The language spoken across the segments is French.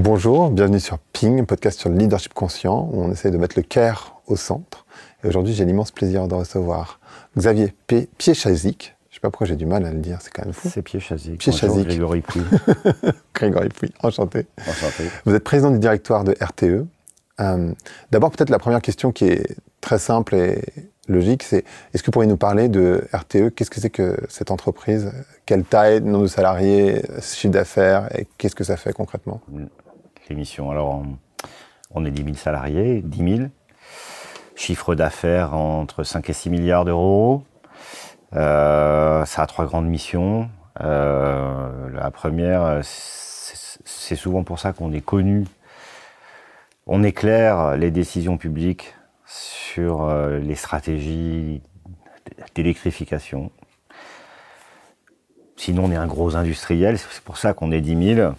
Bonjour, bienvenue sur Ping, podcast sur le leadership conscient, où on essaie de mettre le care au centre. Et aujourd'hui, j'ai l'immense plaisir de recevoir Xavier Piéchazic. Je ne sais pas pourquoi j'ai du mal à le dire, c'est quand même fou. C'est Piéchazic. Piéchazic. Grégory Pouy. Grégory Pouy, enchanté. Enchanté. Vous êtes président du directoire de RTE. D'abord, peut-être la première question qui est très simple et logique, c'est est-ce que vous pourriez nous parler de RTE? Qu'est-ce que c'est que cette entreprise? Quelle taille, nombre de salariés, chiffre d'affaires, et qu'est-ce que ça fait concrètement? L'émission, alors on est 10 000 salariés, 10 000. Chiffre d'affaires entre 5 et 6 milliards d'euros. Ça a 3 grandes missions. La première, c'est souvent pour ça qu'on est connu. On éclaire les décisions publiques sur les stratégies d'électrification. Sinon, on est un gros industriel, c'est pour ça qu'on est 10 000.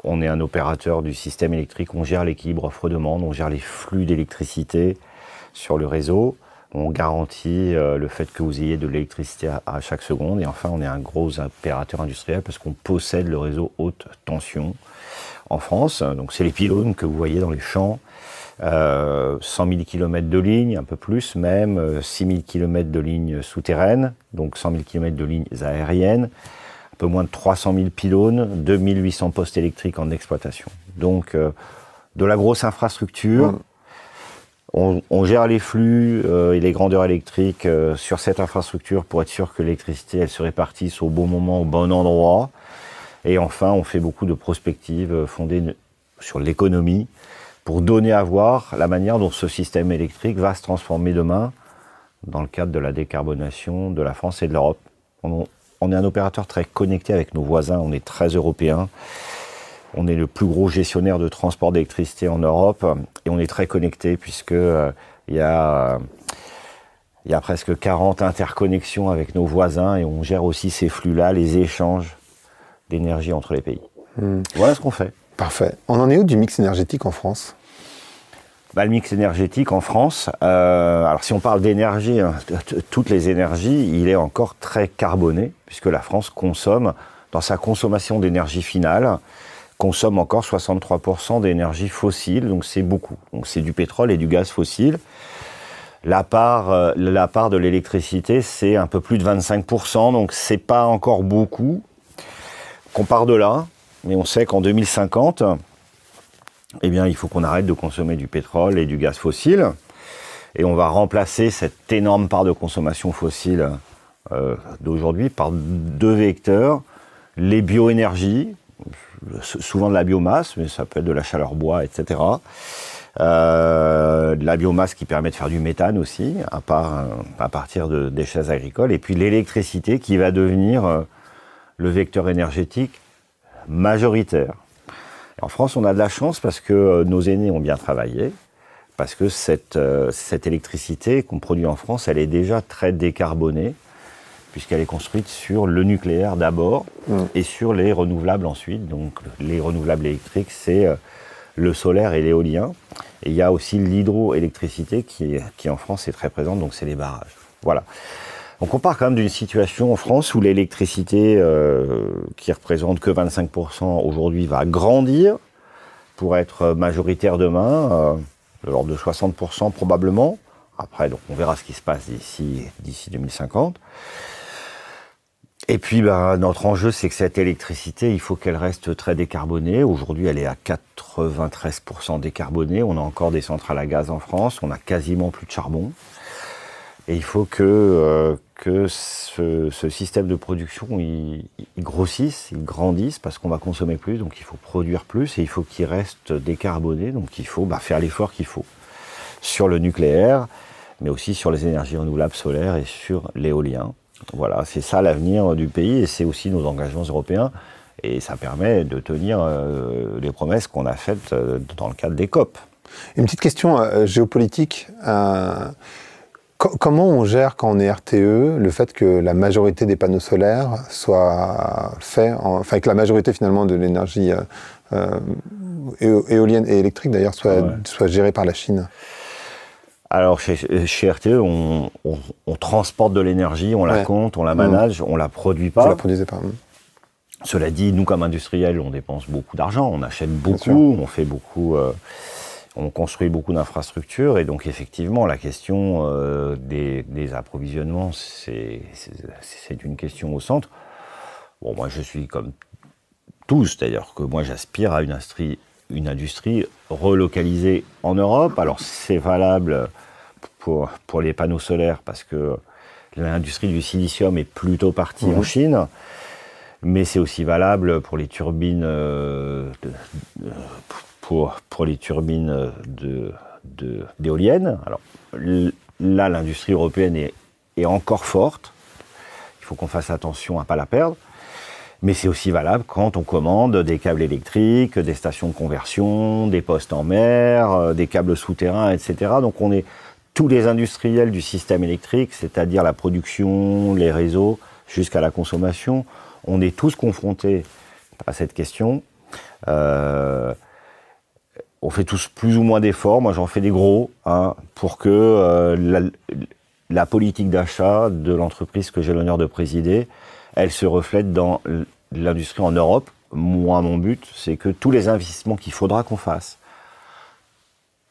On est un opérateur du système électrique, on gère l'équilibre offre-demande, on gère les flux d'électricité sur le réseau, on garantit le fait que vous ayez de l'électricité à chaque seconde. Et enfin, on est un gros opérateur industriel parce qu'on possède le réseau haute tension en France. Donc c'est les pylônes que vous voyez dans les champs, 100 000 km de lignes, un peu plus même, 6 000 km de lignes souterraines, donc 100 000 km de lignes aériennes, un peu moins de 300 000 pylônes, 2 800 postes électriques en exploitation. Donc de la grosse infrastructure. On gère les flux et les grandeurs électriques sur cette infrastructure pour être sûr que l'électricité elle se répartisse au bon moment, au bon endroit. Et enfin, on fait beaucoup de prospectives fondées sur l'économie pour donner à voir la manière dont ce système électrique va se transformer demain dans le cadre de la décarbonation de la France et de l'Europe. On est un opérateur très connecté avec nos voisins, on est très européen. On est le plus gros gestionnaire de transport d'électricité en Europe et on est très connecté puisque il y a presque 40 interconnexions avec nos voisins et on gère aussi ces flux-là, les échanges d'énergie entre les pays. Voilà ce qu'on fait. Parfait. On en est où du mix énergétique en France? Le mix énergétique en France, alors si on parle d'énergie, toutes les énergies, il est encore très carboné puisque la France consomme, dans sa consommation d'énergie finale, consomme encore 63% d'énergie fossile, donc c'est beaucoup. Donc c'est du pétrole et du gaz fossile. La part de l'électricité, c'est un peu plus de 25%, donc c'est pas encore beaucoup. Qu'on part de là, mais on sait qu'en 2050, eh bien, il faut qu'on arrête de consommer du pétrole et du gaz fossile, et on va remplacer cette énorme part de consommation fossile d'aujourd'hui par 2 vecteurs, les bioénergies, souvent de la biomasse, mais ça peut être de la chaleur bois, etc. De la biomasse qui permet de faire du méthane aussi, à partir de déchets agricoles. Et puis l'électricité qui va devenir le vecteur énergétique majoritaire. Et en France, on a de la chance parce que nos aînés ont bien travaillé, parce que cette électricité qu'on produit en France, elle est déjà très décarbonée, puisqu'elle est construite sur le nucléaire d'abord et sur les renouvelables ensuite. Donc les renouvelables électriques, c'est le solaire et l'éolien. Et il y a aussi l'hydroélectricité qui en France est très présente, donc c'est les barrages. Voilà. Donc on part quand même d'une situation en France où l'électricité, qui représente que 25% aujourd'hui, va grandir pour être majoritaire demain, de l'ordre de 60% probablement. Après, donc on verra ce qui se passe d'ici 2050. Et puis, notre enjeu, c'est que cette électricité, il faut qu'elle reste très décarbonée. Aujourd'hui, elle est à 93% décarbonée. On a encore des centrales à gaz en France. On a quasiment plus de charbon. Et il faut que ce système de production, il grossisse, il grandisse, parce qu'on va consommer plus, donc il faut produire plus, et il faut qu'il reste décarboné. Donc il faut faire l'effort qu'il faut sur le nucléaire, mais aussi sur les énergies renouvelables solaires et sur l'éolien. Voilà, c'est ça l'avenir du pays et c'est aussi nos engagements européens. Et ça permet de tenir les promesses qu'on a faites dans le cadre des COP. Une petite question géopolitique. Comment on gère, quand on est RTE, le fait que la majorité des panneaux solaires soit fait, que la majorité finalement de l'énergie éolienne et électrique d'ailleurs soit gérée par la Chine? Alors chez RTE, on transporte de l'énergie, on la compte, on la manage, on la produit pas. Vous la produisez pas. Cela dit, nous, comme industriels, on dépense beaucoup d'argent, on achète beaucoup, on fait beaucoup, on construit beaucoup d'infrastructures. Et donc, effectivement, la question des approvisionnements, c'est une question au centre. Bon, moi, je suis comme tous, c'est-à-dire que moi, j'aspire à une industrie relocalisée en Europe. Alors, c'est valable pour les panneaux solaires, parce que l'industrie du silicium est plutôt partie en Chine. Mais c'est aussi valable pour les turbines, pour les turbines d'éoliennes. Alors là, l'industrie européenne est encore forte. Il faut qu'on fasse attention à ne pas la perdre. Mais c'est aussi valable quand on commande des câbles électriques, des stations de conversion, des postes en mer, des câbles souterrains, etc. Donc on est tous les industriels du système électrique, c'est-à-dire la production, les réseaux, jusqu'à la consommation. On est tous confrontés à cette question. On fait tous plus ou moins d'efforts. Moi, j'en fais des gros, pour que la politique d'achat de l'entreprise que j'ai l'honneur de présider, elle se reflète dans l'industrie en Europe. Moi, mon but, c'est que tous les investissements qu'il faudra qu'on fasse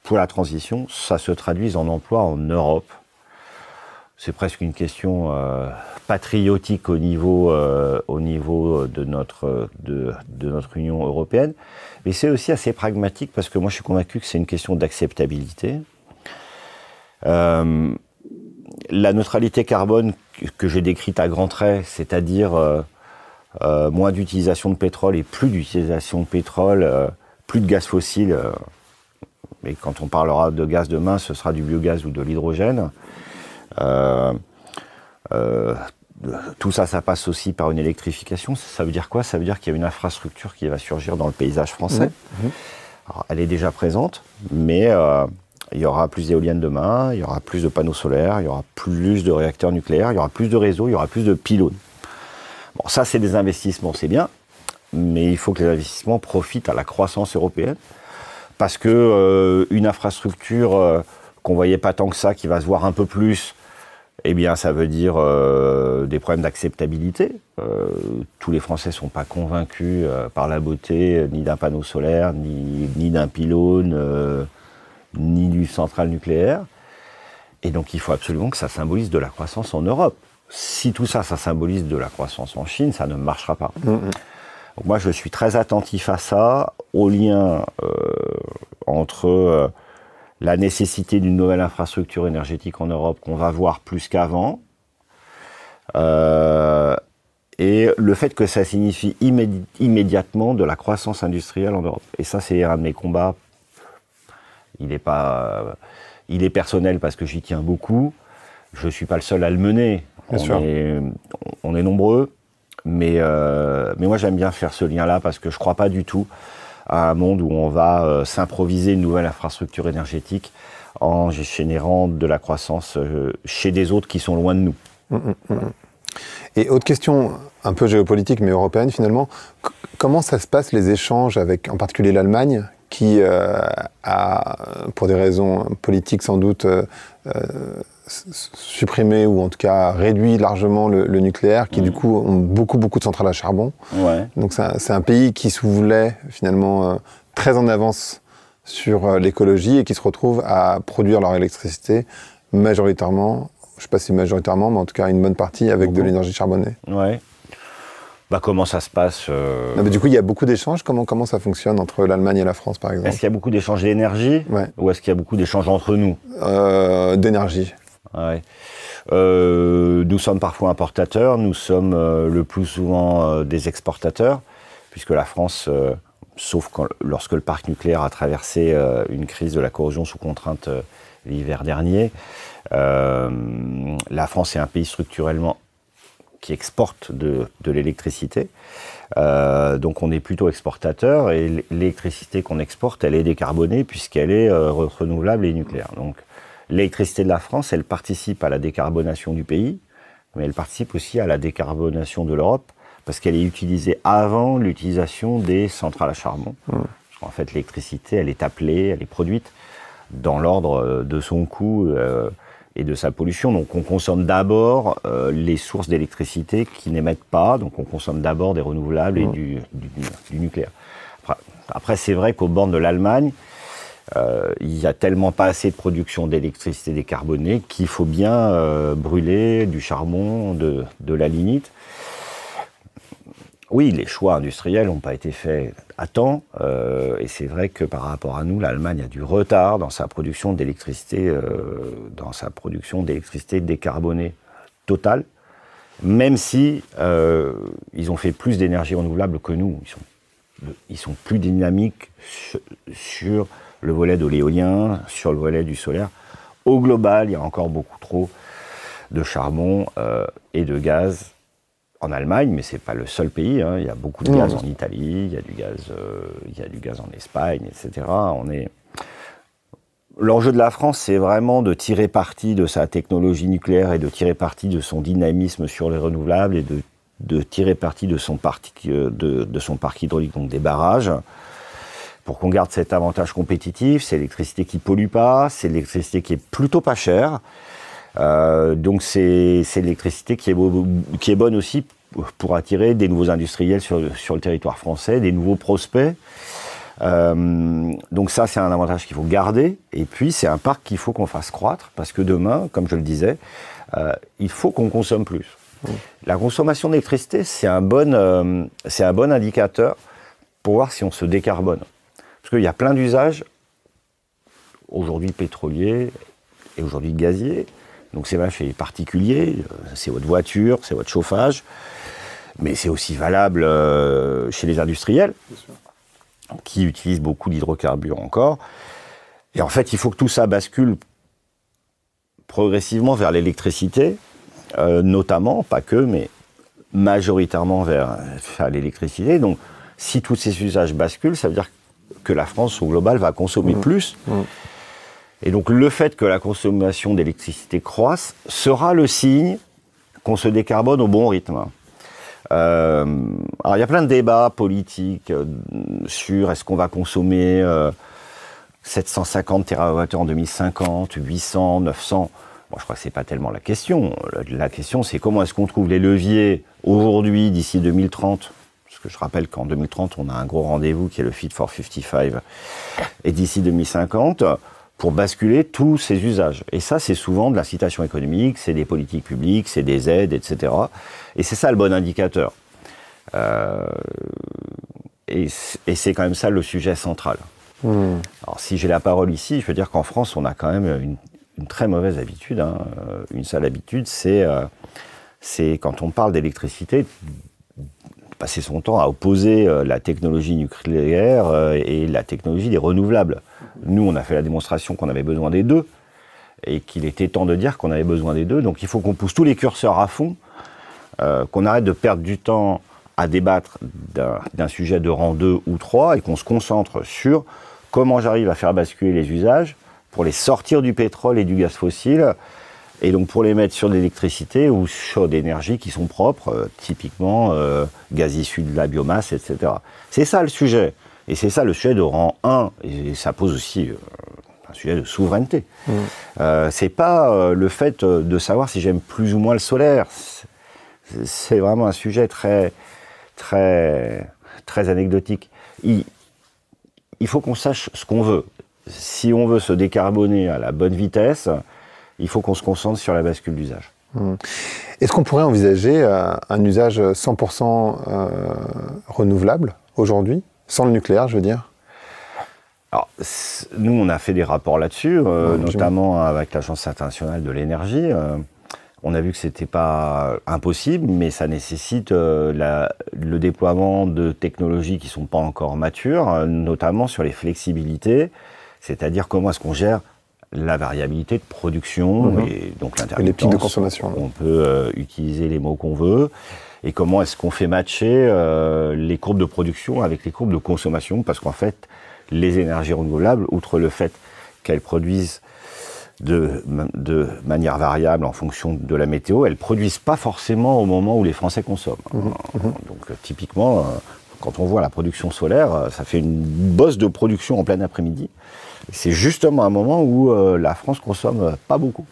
pour la transition, ça se traduise en emploi en Europe. C'est presque une question patriotique au niveau de notre Union européenne. Mais c'est aussi assez pragmatique, parce que moi je suis convaincu que c'est une question d'acceptabilité. La neutralité carbone que j'ai décrite à grands traits, c'est-à-dire moins d'utilisation de pétrole et plus d'utilisation de pétrole, plus de gaz fossile, mais quand on parlera de gaz demain, ce sera du biogaz ou de l'hydrogène. Tout ça, ça passe aussi par une électrification. Ça veut dire quoi? Ça veut dire qu'il y a une infrastructure qui va surgir dans le paysage français. Alors, elle est déjà présente, mais il y aura plus d'éoliennes demain, il y aura plus de panneaux solaires, il y aura plus de réacteurs nucléaires, il y aura plus de réseaux, il y aura plus de pylônes. Bon, ça, c'est des investissements, c'est bien, mais il faut que les investissements profitent à la croissance européenne, parce que une infrastructure qu'on ne voyait pas tant que ça, qui va se voir un peu plus, eh bien, ça veut dire des problèmes d'acceptabilité. Tous les Français ne sont pas convaincus par la beauté ni d'un panneau solaire, ni d'un pylône, ni d'une centrale nucléaire. Et donc, il faut absolument que ça symbolise de la croissance en Europe. Si tout ça, ça symbolise de la croissance en Chine, ça ne marchera pas. Donc moi, je suis très attentif à ça, au lien entre la nécessité d'une nouvelle infrastructure énergétique en Europe qu'on va voir plus qu'avant, et le fait que ça signifie immédiatement de la croissance industrielle en Europe. Et ça, c'est un de mes combats. Il est personnel parce que j'y tiens beaucoup. Je ne suis pas le seul à le mener. On est nombreux. Mais moi, j'aime bien faire ce lien-là parce que je ne crois pas du tout à un monde où on va s'improviser une nouvelle infrastructure énergétique en générant de la croissance chez des autres qui sont loin de nous. Et autre question, un peu géopolitique, mais européenne finalement, comment ça se passe les échanges avec, en particulier l'Allemagne, qui a, pour des raisons politiques sans doute, supprimé ou en tout cas réduit largement le nucléaire, qui du coup ont beaucoup de centrales à charbon. Donc c'est un pays qui se voulait finalement très en avance sur l'écologie et qui se retrouve à produire leur électricité majoritairement, je ne sais pas si majoritairement, mais en tout cas une bonne partie avec de l'énergie charbonnée. Bah, comment ça se passe Non, mais du coup, il y a beaucoup d'échanges. Comment ça fonctionne entre l'Allemagne et la France, par exemple? Est-ce qu'il y a beaucoup d'échanges d'énergie ou est-ce qu'il y a beaucoup d'échanges entre nous? D'énergie. Nous sommes parfois importateurs, nous sommes le plus souvent des exportateurs, puisque la France, sauf lorsque le parc nucléaire a traversé une crise de la corrosion sous contrainte l'hiver dernier, la France est un pays structurellement qui exporte de l'électricité. Donc on est plutôt exportateur, et l'électricité qu'on exporte, elle est décarbonée puisqu'elle est renouvelable et nucléaire. Donc l'électricité de la France, elle participe à la décarbonation du pays, mais elle participe aussi à la décarbonation de l'Europe, parce qu'elle est utilisée avant l'utilisation des centrales à charbon. Parce qu'en fait, l'électricité, elle est appelée, elle est produite dans l'ordre de son coût et de sa pollution. Donc on consomme d'abord les sources d'électricité qui n'émettent pas, donc on consomme d'abord des renouvelables et du nucléaire. Après c'est vrai qu'au bord de l'Allemagne, il n'y a tellement pas assez de production d'électricité décarbonée qu'il faut bien brûler du charbon, de la lignite. Oui, les choix industriels n'ont pas été faits à temps, et c'est vrai que par rapport à nous, l'Allemagne a du retard dans sa production d'électricité, décarbonée totale, même si ils ont fait plus d'énergie renouvelable que nous. Ils sont plus dynamiques sur le volet de l'éolien, sur le volet du solaire. Au global, il y a encore beaucoup trop de charbon et de gaz en Allemagne, mais c'est pas le seul pays. Hein. Il y a beaucoup de gaz en Italie, il y a du gaz en Espagne, etc. L'enjeu de la France, c'est vraiment de tirer parti de sa technologie nucléaire et de tirer parti de son dynamisme sur les renouvelables et de tirer parti de son parc hydraulique, donc des barrages, pour qu'on garde cet avantage compétitif. C'est l'électricité qui pollue pas, c'est l'électricité qui est plutôt pas chère. Donc c'est l'électricité qui est bonne aussi pour attirer des nouveaux industriels sur le territoire français, des nouveaux prospects. Donc ça, c'est un avantage qu'il faut garder. Et puis, c'est un parc qu'il faut qu'on fasse croître, parce que demain, comme je le disais, il faut qu'on consomme plus. La consommation d'électricité, c'est un bon indicateur pour voir si on se décarbone. Parce qu'il y a plein d'usages, aujourd'hui pétroliers et aujourd'hui gaziers. Donc c'est vrai chez les particuliers, c'est votre voiture, c'est votre chauffage, mais c'est aussi valable chez les industriels, qui utilisent beaucoup d'hydrocarbures encore. Et en fait, il faut que tout ça bascule progressivement vers l'électricité, notamment, pas que, mais majoritairement vers l'électricité. Donc si tous ces usages basculent, ça veut dire que la France, au global, va consommer plus. Et donc le fait que la consommation d'électricité croisse sera le signe qu'on se décarbone au bon rythme. Alors il y a plein de débats politiques sur est-ce qu'on va consommer 750 TWh en 2050, 800, 900. Bon, je crois que c'est pas tellement la question. La question, c'est comment est-ce qu'on trouve les leviers aujourd'hui, d'ici 2030. Parce que je rappelle qu'en 2030, on a un gros rendez-vous qui est le Fit for 55. Et d'ici 2050, pour basculer tous ces usages. Et ça, c'est souvent de l'incitation économique, c'est des politiques publiques, c'est des aides, etc. Et c'est ça le bon indicateur. Et c'est quand même ça le sujet central. Alors, si j'ai la parole ici, je veux dire qu'en France, on a quand même une très mauvaise habitude. Hein. Une sale habitude, c'est quand on parle d'électricité, passer son temps à opposer la technologie nucléaire et la technologie des renouvelables. Nous, on a fait la démonstration qu'on avait besoin des deux et qu'il était temps de dire qu'on avait besoin des deux. Donc il faut qu'on pousse tous les curseurs à fond, qu'on arrête de perdre du temps à débattre d'un sujet de rang 2 ou 3 et qu'on se concentre sur comment j'arrive à faire basculer les usages pour les sortir du pétrole et du gaz fossile et donc pour les mettre sur de l'électricité ou sur des énergies qui sont propres, typiquement gaz issu de la biomasse, etc. C'est ça le sujet. Et c'est ça le sujet de rang 1. Et ça pose aussi un sujet de souveraineté. C'est pas le fait de savoir si j'aime plus ou moins le solaire. C'est vraiment un sujet très, très, très anecdotique. Il faut qu'on sache ce qu'on veut. Si on veut se décarboner à la bonne vitesse, il faut qu'on se concentre sur la bascule d'usage. Est-ce qu'on pourrait envisager un usage 100% renouvelable aujourd'hui, sans le nucléaire, je veux dire? Alors, nous, on a fait des rapports là-dessus, notamment avec l'Agence internationale de l'énergie. On a vu que c'était pas impossible, mais ça nécessite le déploiement de technologies qui sont pas encore matures, notamment sur les flexibilités, c'est-à-dire comment est-ce qu'on gère la variabilité de production et donc l'intermittence. Les pics de consommation. On peut utiliser les mots qu'on veut. Et comment est-ce qu'on fait matcher les courbes de production avec les courbes de consommation? Parce qu'en fait, les énergies renouvelables, outre le fait qu'elles produisent de manière variable en fonction de la météo, elles produisent pas forcément au moment où les Français consomment. Donc typiquement, Quand on voit la production solaire, ça fait une bosse de production en plein après-midi. C'est justement un moment où la France consomme pas beaucoup.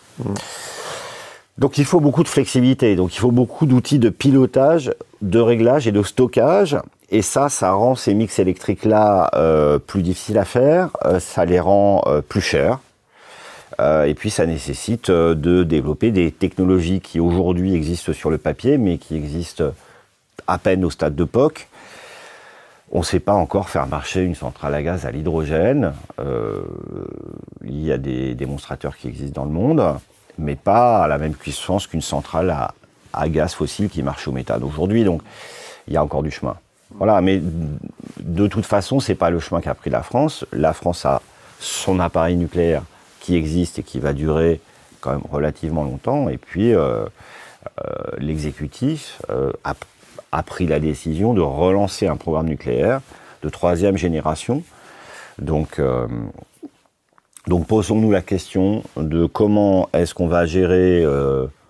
Donc il faut beaucoup de flexibilité, donc il faut beaucoup d'outils de pilotage, de réglage et de stockage. Et ça rend ces mix électriques-là plus difficiles à faire, ça les rend plus chers. Et puis ça nécessite de développer des technologies qui aujourd'hui existent sur le papier, mais qui existent à peine au stade de POC. On ne sait pas encore faire marcher une centrale à gaz à l'hydrogène. Il y a des démonstrateurs qui existent dans le monde, mais pas à la même puissance qu'une centrale à gaz fossile qui marche au méthane aujourd'hui. Donc il y a encore du chemin. Voilà, mais de toute façon, ce n'est pas le chemin qu'a pris la France. La France a son appareil nucléaire qui existe et qui va durer quand même relativement longtemps. Et puis l'exécutif a pris la décision de relancer un programme nucléaire de 3e génération. Donc posons-nous la question de comment est-ce qu'on va gérer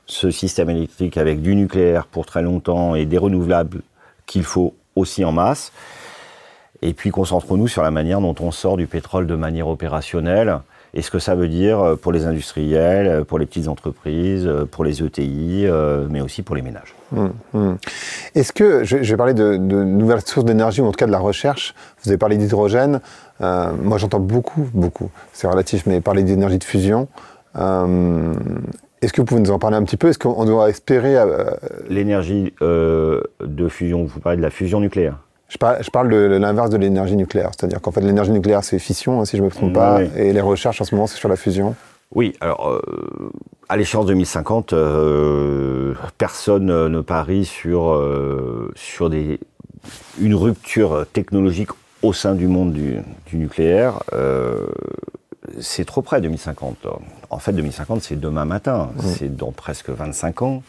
ce système électrique avec du nucléaire pour très longtemps et des renouvelables qu'il faut aussi en masse. Et puis concentrons-nous sur la manière dont on sort du pétrole de manière opérationnelle et ce que ça veut dire pour les industriels, pour les petites entreprises, pour les ETI, mais aussi pour les ménages. Est-ce que, je vais parler de nouvelles sources d'énergie, ou en tout cas de la recherche, vous avez parlé d'hydrogène, moi j'entends beaucoup, c'est relatif, mais parler d'énergie de fusion. Est-ce que vous pouvez nous en parler un petit peu? Est-ce qu'on doit espérer... L'énergie de fusion, vous parlez de la fusion nucléaire? Je parle de l'inverse de l'énergie nucléaire, c'est-à-dire qu'en fait l'énergie nucléaire c'est fission, hein, si je ne me trompe pas, et les recherches en ce moment c'est sur la fusion. Oui, alors à l'échéance 2050, personne ne parie sur une rupture technologique au sein du monde du nucléaire. C'est trop près 2050. En fait 2050 c'est demain matin, c'est dans presque 25 ans.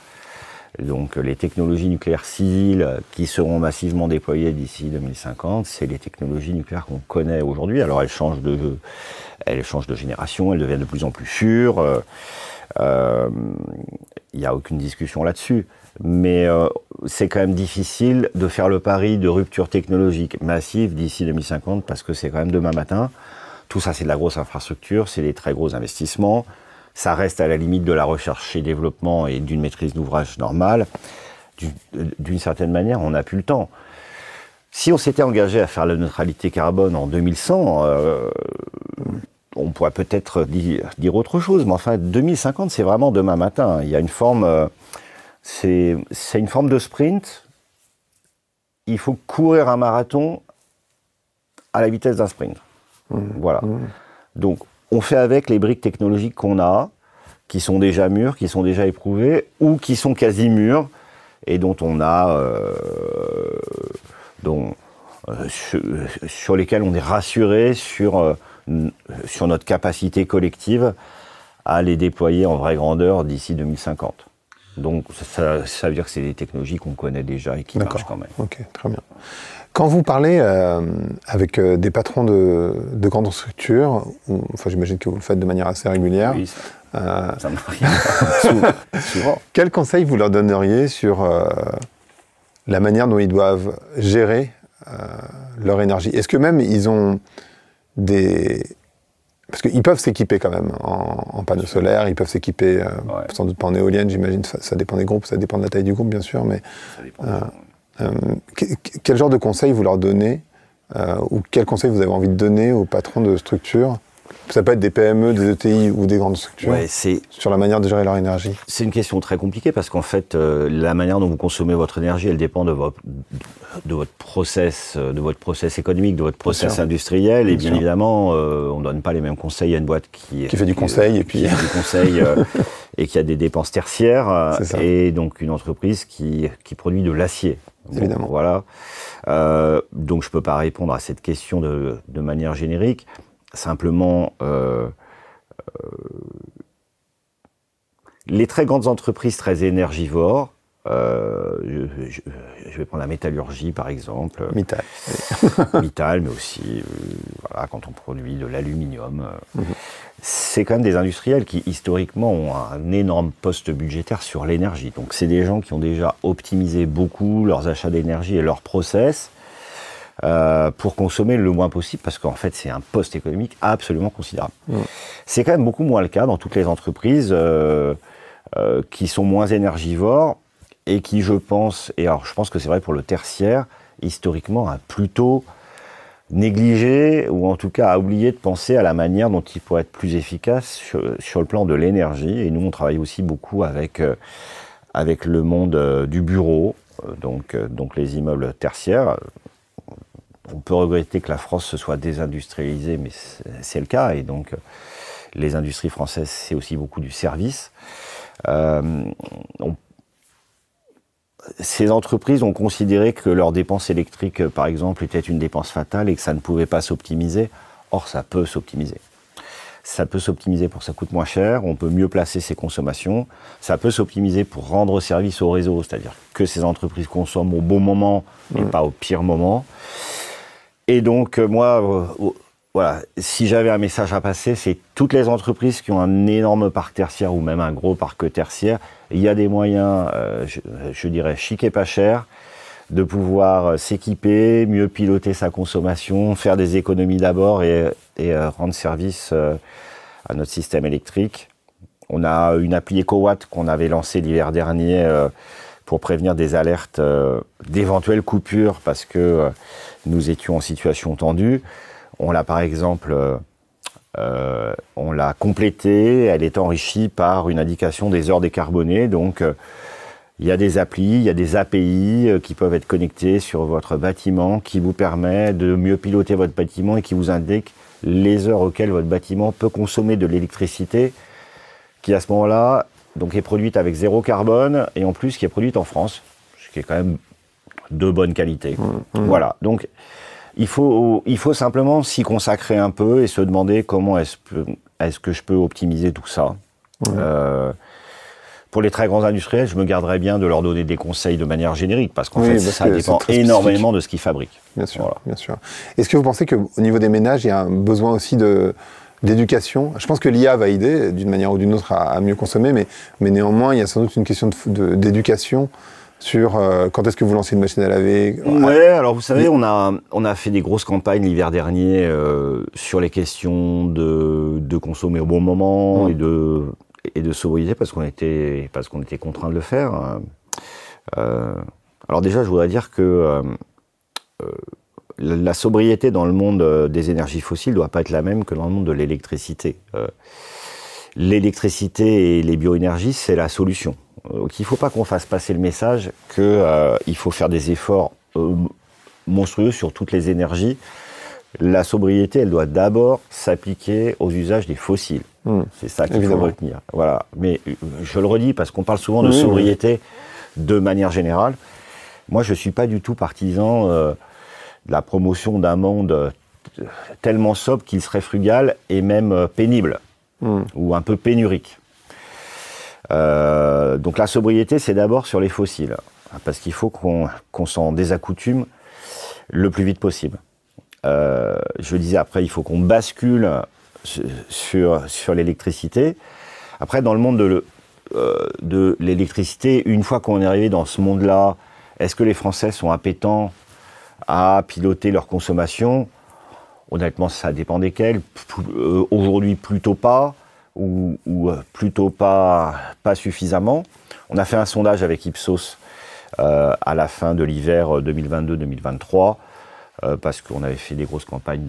Donc les technologies nucléaires civiles qui seront massivement déployées d'ici 2050, c'est les technologies nucléaires qu'on connaît aujourd'hui. Alors elles changent de génération, elles deviennent de plus en plus sûres. Il n'y a aucune discussion là-dessus. Mais c'est quand même difficile de faire le pari de rupture technologique massive d'ici 2050 parce que c'est quand même demain matin. Tout ça c'est de la grosse infrastructure, c'est des très gros investissements. Ça reste à la limite de la recherche et développement et d'une maîtrise d'ouvrage normale. D'une certaine manière, on n'a plus le temps. Si on s'était engagé à faire la neutralité carbone en 2100, on pourrait peut-être dire autre chose. Mais enfin, 2050, c'est vraiment demain matin. Il y a une forme... c'est une forme de sprint. Il faut courir un marathon à la vitesse d'un sprint. Voilà. Donc, on fait avec les briques technologiques qu'on a, qui sont déjà mûres, qui sont déjà éprouvées, ou qui sont quasi mûres, et dont on a, sur lesquelles on est rassuré sur notre capacité collective à les déployer en vraie grandeur d'ici 2050. Donc ça veut dire que c'est des technologies qu'on connaît déjà et qui marchent quand même. Ok, très bien. Quand vous parlez avec des patrons de grandes structures, enfin j'imagine que vous le faites de manière assez régulière. Oui, ça m'arrive souvent. Quels conseils vous leur donneriez sur la manière dont ils doivent gérer leur énergie? Est-ce que même ils ont des... Parce qu'ils peuvent s'équiper quand même en panneaux solaires, ils peuvent s'équiper sans doute pas en éolienne, j'imagine, ça dépend des groupes, ça dépend de la taille du groupe bien sûr, mais... Ça dépend quel genre de conseils vous leur donnez ou quels conseils vous avez envie de donner aux patrons de structures? Ça peut être des PME, des ETI ou des grandes structures, sur la manière de gérer leur énergie. C'est une question très compliquée parce qu'en fait, la manière dont vous consommez votre énergie, elle dépend de votre process économique, de votre process industriel. Et bien évidemment, on ne donne pas les mêmes conseils à une boîte qui fait du conseil qui fait du conseil et qui a des dépenses tertiaires, et donc une entreprise qui produit de l'acier. Évidemment. Voilà. Donc je ne peux pas répondre à cette question de manière générique. Simplement, les très grandes entreprises très énergivores, je vais prendre la métallurgie par exemple. Mittal. Mittal, mais aussi voilà, quand on produit de l'aluminium. C'est quand même des industriels qui historiquement ont un énorme poste budgétaire sur l'énergie. Donc c'est des gens qui ont déjà optimisé beaucoup leurs achats d'énergie et leurs process. pour consommer le moins possible, parce qu'en fait, c'est un poste économique absolument considérable. C'est quand même beaucoup moins le cas dans toutes les entreprises qui sont moins énergivores et qui, je pense que c'est vrai pour le tertiaire, historiquement, a plutôt négligé, ou en tout cas a oublié de penser à la manière dont il pourrait être plus efficace sur le plan de l'énergie. Et nous, on travaille aussi beaucoup avec le monde du bureau, donc les immeubles tertiaires. On peut regretter que la France se soit désindustrialisée, mais c'est le cas. Et donc, les industries françaises, c'est aussi beaucoup du service. Ces entreprises ont considéré que leur dépense électrique, par exemple, était une dépense fatale et que ça ne pouvait pas s'optimiser. Or, ça peut s'optimiser. Ça peut s'optimiser pour que ça coûte moins cher, on peut mieux placer ses consommations. Ça peut s'optimiser pour rendre service au réseau, c'est-à-dire que ces entreprises consomment au bon moment et pas au pire moment. Et donc, moi, voilà, si j'avais un message à passer, c'est toutes les entreprises qui ont un énorme parc tertiaire ou même un gros parc tertiaire, il y a des moyens, je dirais, chic et pas cher, de pouvoir s'équiper, mieux piloter sa consommation, faire des économies d'abord et rendre service à notre système électrique. On a une appli EcoWatt qu'on avait lancée l'hiver dernier pour prévenir des alertes d'éventuelles coupures parce que nous étions en situation tendue. On l'a par exemple, on l'a complétée, elle est enrichie par une indication des heures décarbonées. Donc, il y a des applis, il y a des API qui peuvent être connectées sur votre bâtiment, qui vous permet de mieux piloter votre bâtiment et qui vous indique les heures auxquelles votre bâtiment peut consommer de l'électricité, qui à ce moment-là donc est produite avec 0 carbone et en plus qui est produite en France, ce qui est quand même de bonne qualité. Voilà, donc il faut simplement s'y consacrer un peu et se demander comment est-ce que je peux optimiser tout ça. Pour les très grands industriels, je me garderais bien de leur donner des conseils de manière générique, parce qu'en fait, ça dépend énormément de ce qu'ils fabriquent. Bien sûr, voilà. Bien sûr. Est-ce que vous pensez qu'au niveau des ménages, il y a un besoin aussi d'éducation? Je pense que l'IA va aider, d'une manière ou d'une autre, à mieux consommer, mais néanmoins, il y a sans doute une question d'éducation sur quand est-ce que vous lancez une machine à laver. Ouais, alors vous savez, on a fait des grosses campagnes l'hiver dernier sur les questions de consommer au bon moment et de sobriété parce qu'on était contraint de le faire. Alors déjà, je voudrais dire que la sobriété dans le monde des énergies fossiles ne doit pas être la même que dans le monde de l'électricité. L'électricité et les bioénergies, c'est la solution. Donc il ne faut pas qu'on fasse passer le message qu'il faut faire des efforts monstrueux sur toutes les énergies. La sobriété, elle doit d'abord s'appliquer aux usages des fossiles. C'est ça qu'il faut retenir. Voilà. Mais je le redis parce qu'on parle souvent de sobriété de manière générale. Moi, je ne suis pas du tout partisan de la promotion d'un monde tellement sobre qu'il serait frugal et même pénible ou un peu pénurique. Donc la sobriété, c'est d'abord sur les fossiles, parce qu'il faut qu'on s'en désaccoutume le plus vite possible. Je disais après, il faut qu'on bascule sur l'électricité. Après, dans le monde de l'électricité, une fois qu'on est arrivé dans ce monde-là, est-ce que les Français sont appétents à piloter leur consommation? Honnêtement, ça dépend desquels. Aujourd'hui, plutôt pas. Ou plutôt pas suffisamment. On a fait un sondage avec Ipsos à la fin de l'hiver 2022-2023 parce qu'on avait fait des grosses campagnes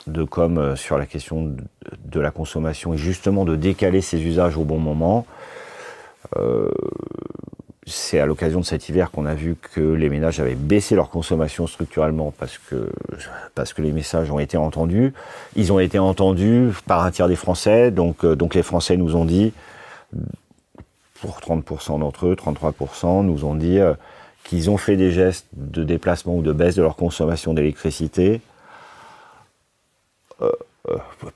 de com sur la question de la consommation et justement de décaler ses usages au bon moment. C'est à l'occasion de cet hiver qu'on a vu que les ménages avaient baissé leur consommation structurellement parce que les messages ont été entendus. Ils ont été entendus par un tiers des Français, donc les Français nous ont dit, pour 30% d'entre eux, 33%, nous ont dit qu'ils ont fait des gestes de déplacement ou de baisse de leur consommation d'électricité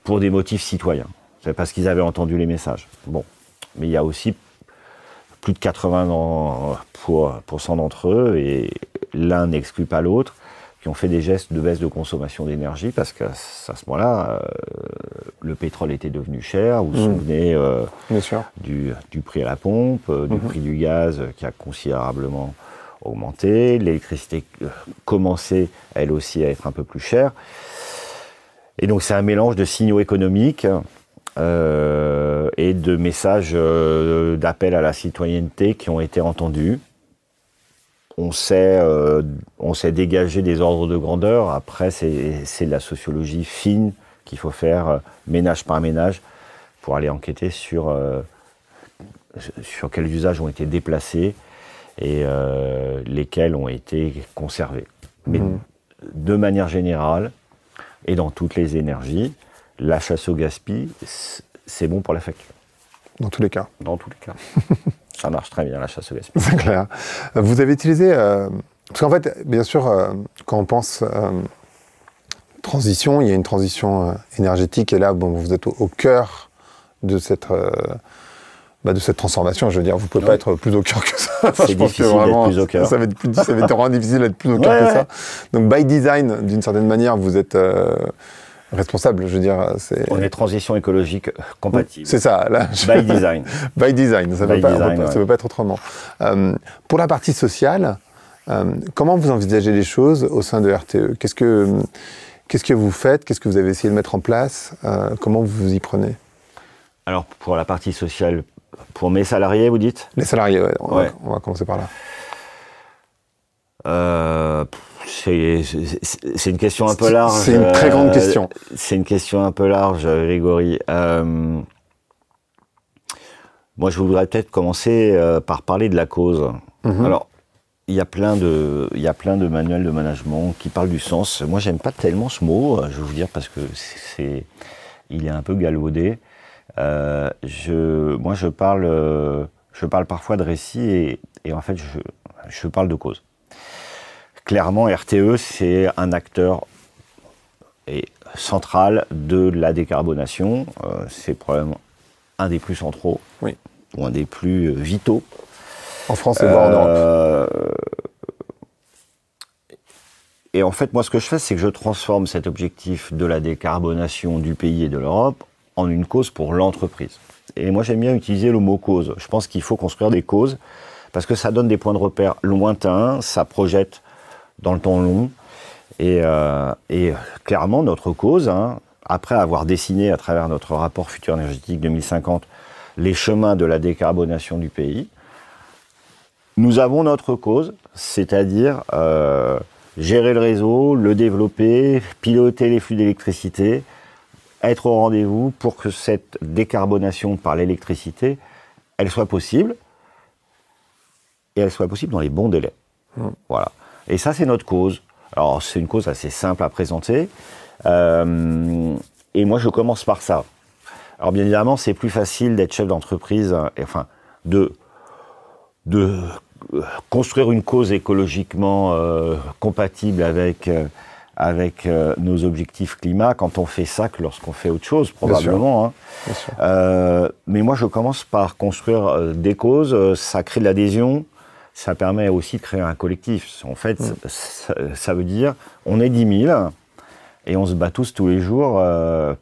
pour des motifs citoyens. C'est parce qu'ils avaient entendu les messages. Bon, mais il y a aussi plus de 80% d'entre eux, et l'un n'exclut pas l'autre, qui ont fait des gestes de baisse de consommation d'énergie parce qu'à ce moment-là, le pétrole était devenu cher. Vous vous souvenez du prix à la pompe, du prix du gaz qui a considérablement augmenté, l'électricité commençait elle aussi à être un peu plus chère. Et donc c'est un mélange de signaux économiques et de messages d'appel à la citoyenneté qui ont été entendus. On sait dégager des ordres de grandeur. Après, c'est de la sociologie fine qu'il faut faire ménage par ménage pour aller enquêter sur quels usages ont été déplacés et lesquels ont été conservés. Mais de manière générale, et dans toutes les énergies, la chasse au gaspillage, c'est bon pour la facture. Dans tous les cas. Dans tous les cas. Ça marche très bien, la chasse au gaspillage. C'est clair. Vous avez utilisé... parce qu'en fait, bien sûr, quand on pense transition, il y a une transition énergétique, et là, bon, vous êtes au cœur de cette transformation. Je veux dire, vous ne pouvez pas être plus au cœur que ça. C'est difficile d'être plus au cœur. Ça va être vraiment difficile d'être plus au cœur que ça. Donc, by design, d'une certaine manière, vous êtes... responsable, je veux dire. On est transition écologique compatible. C'est ça. Là, by design. By design, ça ne peut pas être autrement. Pour la partie sociale, comment vous envisagez les choses au sein de RTE? Qu'est-ce que vous faites? Qu'est-ce que vous avez essayé de mettre en place? Comment vous vous y prenez? Alors, pour la partie sociale, pour mes salariés, vous dites? Les salariés, ouais. On va commencer par là. C'est une question un peu large. C'est une très grande question. C'est une question un peu large, Grégory. Moi, je voudrais peut-être commencer par parler de la cause. Alors, il y a plein de manuels de management qui parlent du sens. Moi, j'aime pas tellement ce mot, je vais vous dire, parce que il est un peu galvaudé. Moi, je parle parfois de récit et en fait, je parle de cause. Clairement, RTE, c'est un acteur central de la décarbonation. C'est probablement un des plus centraux, ou un des plus vitaux. En France et voire en Europe. Et en fait, moi, ce que je fais, c'est que je transforme cet objectif de la décarbonation du pays et de l'Europe en une cause pour l'entreprise. Et moi, j'aime bien utiliser le mot cause. Je pense qu'il faut construire des causes parce que ça donne des points de repère lointains, ça projette dans le temps long. Et clairement, notre cause, après avoir dessiné à travers notre rapport Futur énergétique 2050 les chemins de la décarbonation du pays, nous avons notre cause, c'est-à-dire gérer le réseau, le développer, piloter les flux d'électricité, être au rendez-vous pour que cette décarbonation par l'électricité, elle soit possible, et elle soit possible dans les bons délais. Voilà. Et ça, c'est notre cause. Alors, c'est une cause assez simple à présenter. Et moi, je commence par ça. Alors, bien évidemment, c'est plus facile d'être chef d'entreprise, enfin, de construire une cause écologiquement compatible avec nos objectifs climat quand on fait ça que lorsqu'on fait autre chose, probablement. Bien sûr. Mais moi, je commence par construire des causes. Ça crée de l'adhésion. Ça permet aussi de créer un collectif. En fait, ça veut dire on est 10 000 et on se bat tous les jours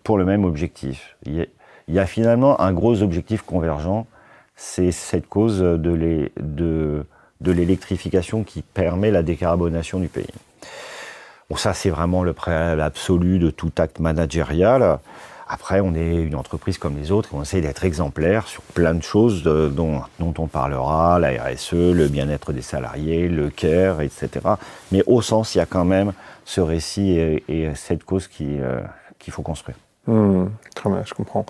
pour le même objectif. Il y a finalement un gros objectif convergent, c'est cette cause de l'électrification qui permet la décarbonation du pays. Bon, ça, c'est vraiment le préalable absolu de tout acte managérial. Après, on est une entreprise comme les autres et on essaie d'être exemplaire sur plein de choses dont on parlera, la RSE, le bien-être des salariés, le CARE, etc. Mais au sens, il y a quand même ce récit et cette cause qu'il faut construire. Très bien, je comprends.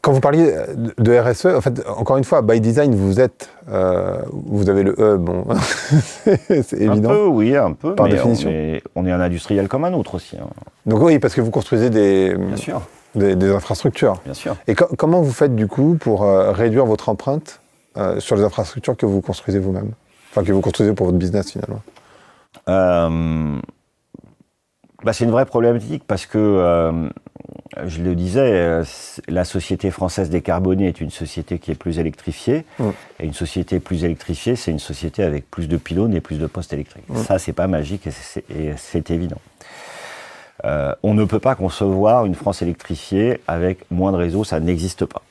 Quand vous parliez de RSE, en fait, encore une fois, by design, vous avez le E, bon, c'est évident. Un peu, oui, un peu, par mais définition. on est un industriel comme un autre aussi. Donc oui, parce que vous construisez des infrastructures. Bien sûr. Et comment vous faites du coup pour réduire votre empreinte sur les infrastructures que vous construisez vous-même? Enfin, que vous construisez pour votre business finalement. C'est une vraie problématique parce que, je le disais, la société française décarbonée est une société qui est plus électrifiée. Et une société plus électrifiée, c'est une société avec plus de pylônes et plus de postes électriques. Ça, c'est pas magique et c'est évident. On ne peut pas concevoir une France électrifiée avec moins de réseaux, ça n'existe pas.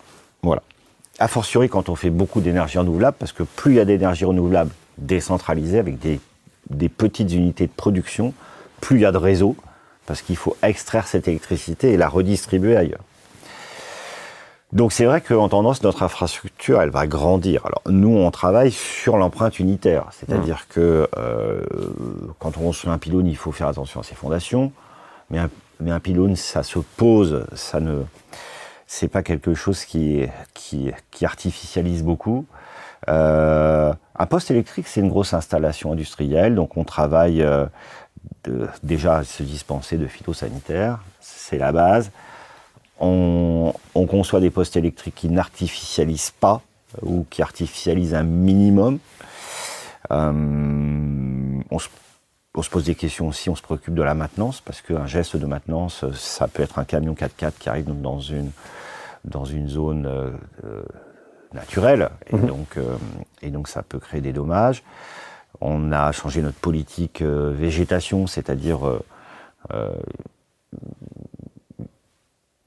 Voilà. A fortiori quand on fait beaucoup d'énergie renouvelable, parce que plus il y a d'énergie renouvelable, décentralisé avec des petites unités de production, plus il y a de réseau, parce qu'il faut extraire cette électricité et la redistribuer ailleurs. Donc c'est vrai qu'en tendance, notre infrastructure, elle va grandir. Alors nous, on travaille sur l'empreinte unitaire, c'est-à-dire que quand on construit un pylône, il faut faire attention à ses fondations, mais un pylône, ça se pose, c'est pas quelque chose qui artificialise beaucoup. Un poste électrique, c'est une grosse installation industrielle, donc on travaille déjà à se dispenser de phytosanitaires, c'est la base. On conçoit des postes électriques qui n'artificialisent pas ou qui artificialisent un minimum. On se pose des questions aussi, on se préoccupe de la maintenance, parce qu'un geste de maintenance, ça peut être un camion 4x4 qui arrive dans une zone naturelle, et donc ça peut créer des dommages. On a changé notre politique végétation, c'est-à-dire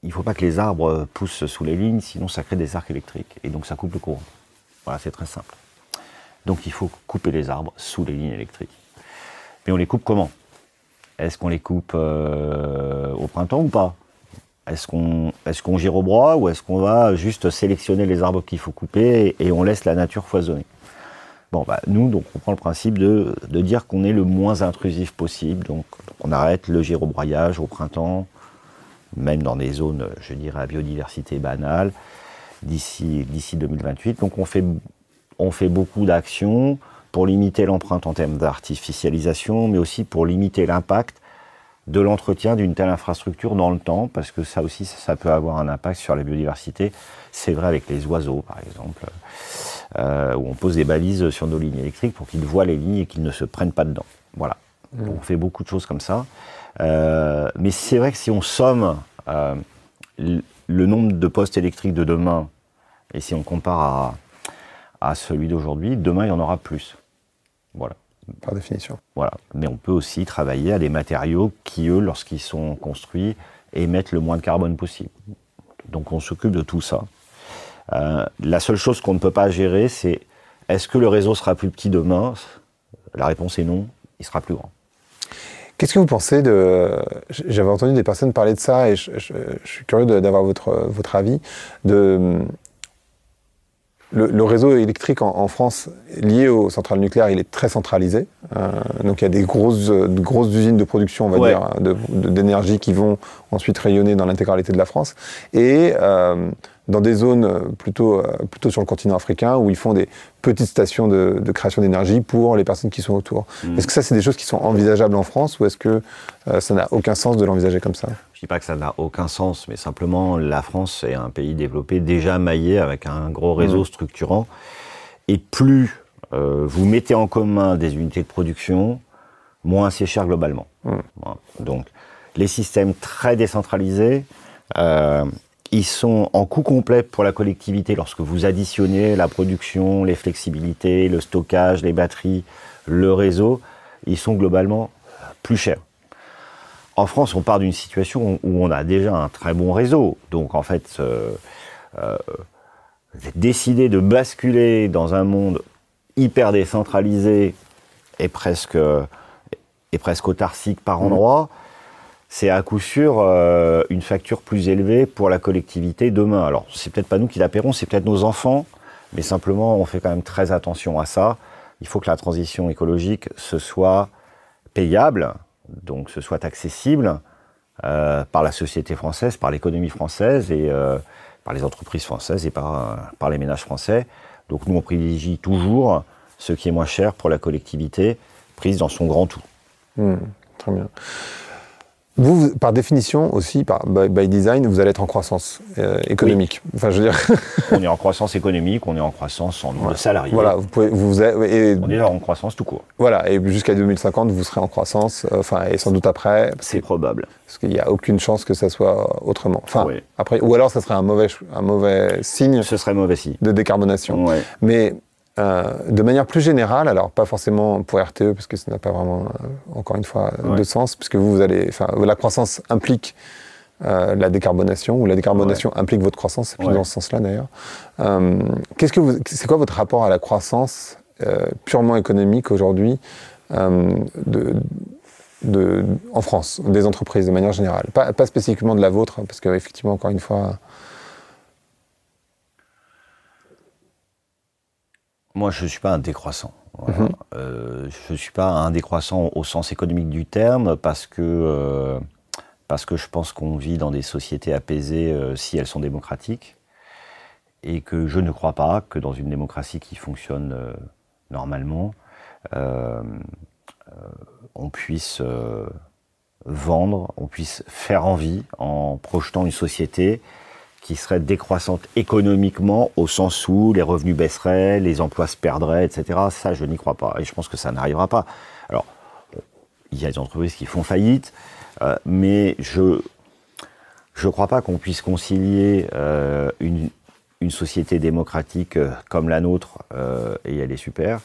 il ne faut pas que les arbres poussent sous les lignes, sinon ça crée des arcs électriques, et donc ça coupe le courant. Voilà, c'est très simple. Donc il faut couper les arbres sous les lignes électriques. Mais on les coupe comment? Est-ce qu'on les coupe au printemps ou pas? Est-ce qu'on girobroie, ou est-ce qu'on va juste sélectionner les arbres qu'il faut couper et on laisse la nature foisonner? Bon, nous, donc, on prend le principe de dire qu'on est le moins intrusif possible, donc on arrête le girobroyage au printemps, même dans des zones, je dirais, à biodiversité banale, d'ici 2028. Donc on fait beaucoup d'actions pour limiter l'empreinte en termes d'artificialisation, mais aussi pour limiter l'impact de l'entretien d'une telle infrastructure dans le temps, parce que ça aussi, ça peut avoir un impact sur la biodiversité. C'est vrai avec les oiseaux, par exemple, où on pose des balises sur nos lignes électriques pour qu'ils voient les lignes et qu'ils ne se prennent pas dedans. Voilà. On fait beaucoup de choses comme ça. Mais c'est vrai que si on somme le nombre de postes électriques de demain, et si on compare à celui d'aujourd'hui, demain il y en aura plus. Voilà. Par définition. Voilà. Mais on peut aussi travailler à des matériaux qui, eux, lorsqu'ils sont construits, émettent le moins de carbone possible. Donc on s'occupe de tout ça. La seule chose qu'on ne peut pas gérer, c'est est-ce que le réseau sera plus petit demain? La réponse est non, il sera plus grand. Qu'est-ce que vous pensez de... J'avais entendu des personnes parler de ça, et je suis curieux d'avoir votre avis. Le réseau électrique en France, lié aux centrales nucléaires, il est très centralisé. Donc il y a des grosses usines de production, on va dire, d'énergie qui vont ensuite rayonner dans l'intégralité de la France. Et dans des zones plutôt sur le continent africain, où ils font des petites stations de création d'énergie pour les personnes qui sont autour. Est-ce que ça, c'est des choses qui sont envisageables en France, ou est-ce que ça n'a aucun sens de l'envisager comme ça? Je ne dis pas que ça n'a aucun sens, mais simplement la France est un pays développé, déjà maillé, avec un gros réseau structurant. Et plus vous mettez en commun des unités de production, moins c'est cher globalement. Voilà. Donc les systèmes très décentralisés, ils sont en coût complet pour la collectivité lorsque vous additionnez la production, les flexibilités, le stockage, les batteries, le réseau, ils sont globalement plus chers. En France, on part d'une situation où on a déjà un très bon réseau. Donc en fait, décider de basculer dans un monde hyper décentralisé et presque autarcique par endroits, c'est à coup sûr une facture plus élevée pour la collectivité demain. Alors, c'est peut-être pas nous qui la paierons, c'est peut-être nos enfants, mais simplement, on fait quand même très attention à ça. Il faut que la transition écologique, ce soit payable, donc ce soit accessible par la société française, par l'économie française, et par les entreprises françaises et par les ménages français. Donc nous, on privilégie toujours ce qui est moins cher pour la collectivité, prise dans son grand tout. Très bien. Vous, par définition aussi, by design, vous allez être en croissance économique. Oui. Enfin, je veux dire... On est en croissance économique, on est en croissance en nombre de salariés. Voilà, on est en croissance tout court. Voilà, et jusqu'à 2050, vous serez en croissance, et sans doute après. C'est probable. Parce qu'il n'y a aucune chance que ça soit autrement. Enfin, après, ou alors ça serait un mauvais signe. Ce serait mauvais signe. De décarbonation. Ouais. Mais de manière plus générale, alors pas forcément pour RTE, parce que ça n'a pas vraiment, encore une fois, de sens, puisque la croissance implique la décarbonation, ou la décarbonation implique votre croissance, c'est plus dans ce sens-là d'ailleurs. C'est quoi votre rapport à la croissance purement économique aujourd'hui en France, des entreprises de manière générale. Pas spécifiquement de la vôtre, parce qu'effectivement, encore une fois... Moi, je ne suis pas un décroissant. Voilà. Je ne suis pas un décroissant au sens économique du terme, parce que je pense qu'on vit dans des sociétés apaisées si elles sont démocratiques, et que je ne crois pas que dans une démocratie qui fonctionne normalement, on puisse vendre, on puisse faire envie en projetant une société qui serait décroissante économiquement, au sens où les revenus baisseraient, les emplois se perdraient, etc. Ça, je n'y crois pas. Et je pense que ça n'arrivera pas. Alors, il y a des entreprises qui font faillite, mais je ne crois pas qu'on puisse concilier une société démocratique comme la nôtre, et elle est super,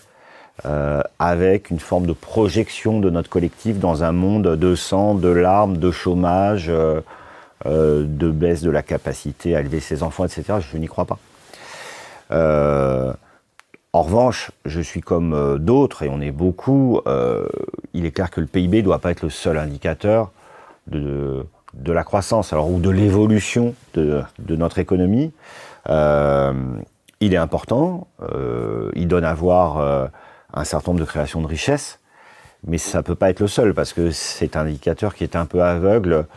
avec une forme de projection de notre collectif dans un monde de sang, de larmes, de chômage, de baisse de la capacité à élever ses enfants, etc. Je n'y crois pas. En revanche, je suis comme d'autres, et on est beaucoup, il est clair que le PIB ne doit pas être le seul indicateur de la croissance, alors, ou de l'évolution de notre économie. Il est important, il donne à voir un certain nombre de créations de richesses, mais ça ne peut pas être le seul, parce que c'est un indicateur qui est un peu aveugle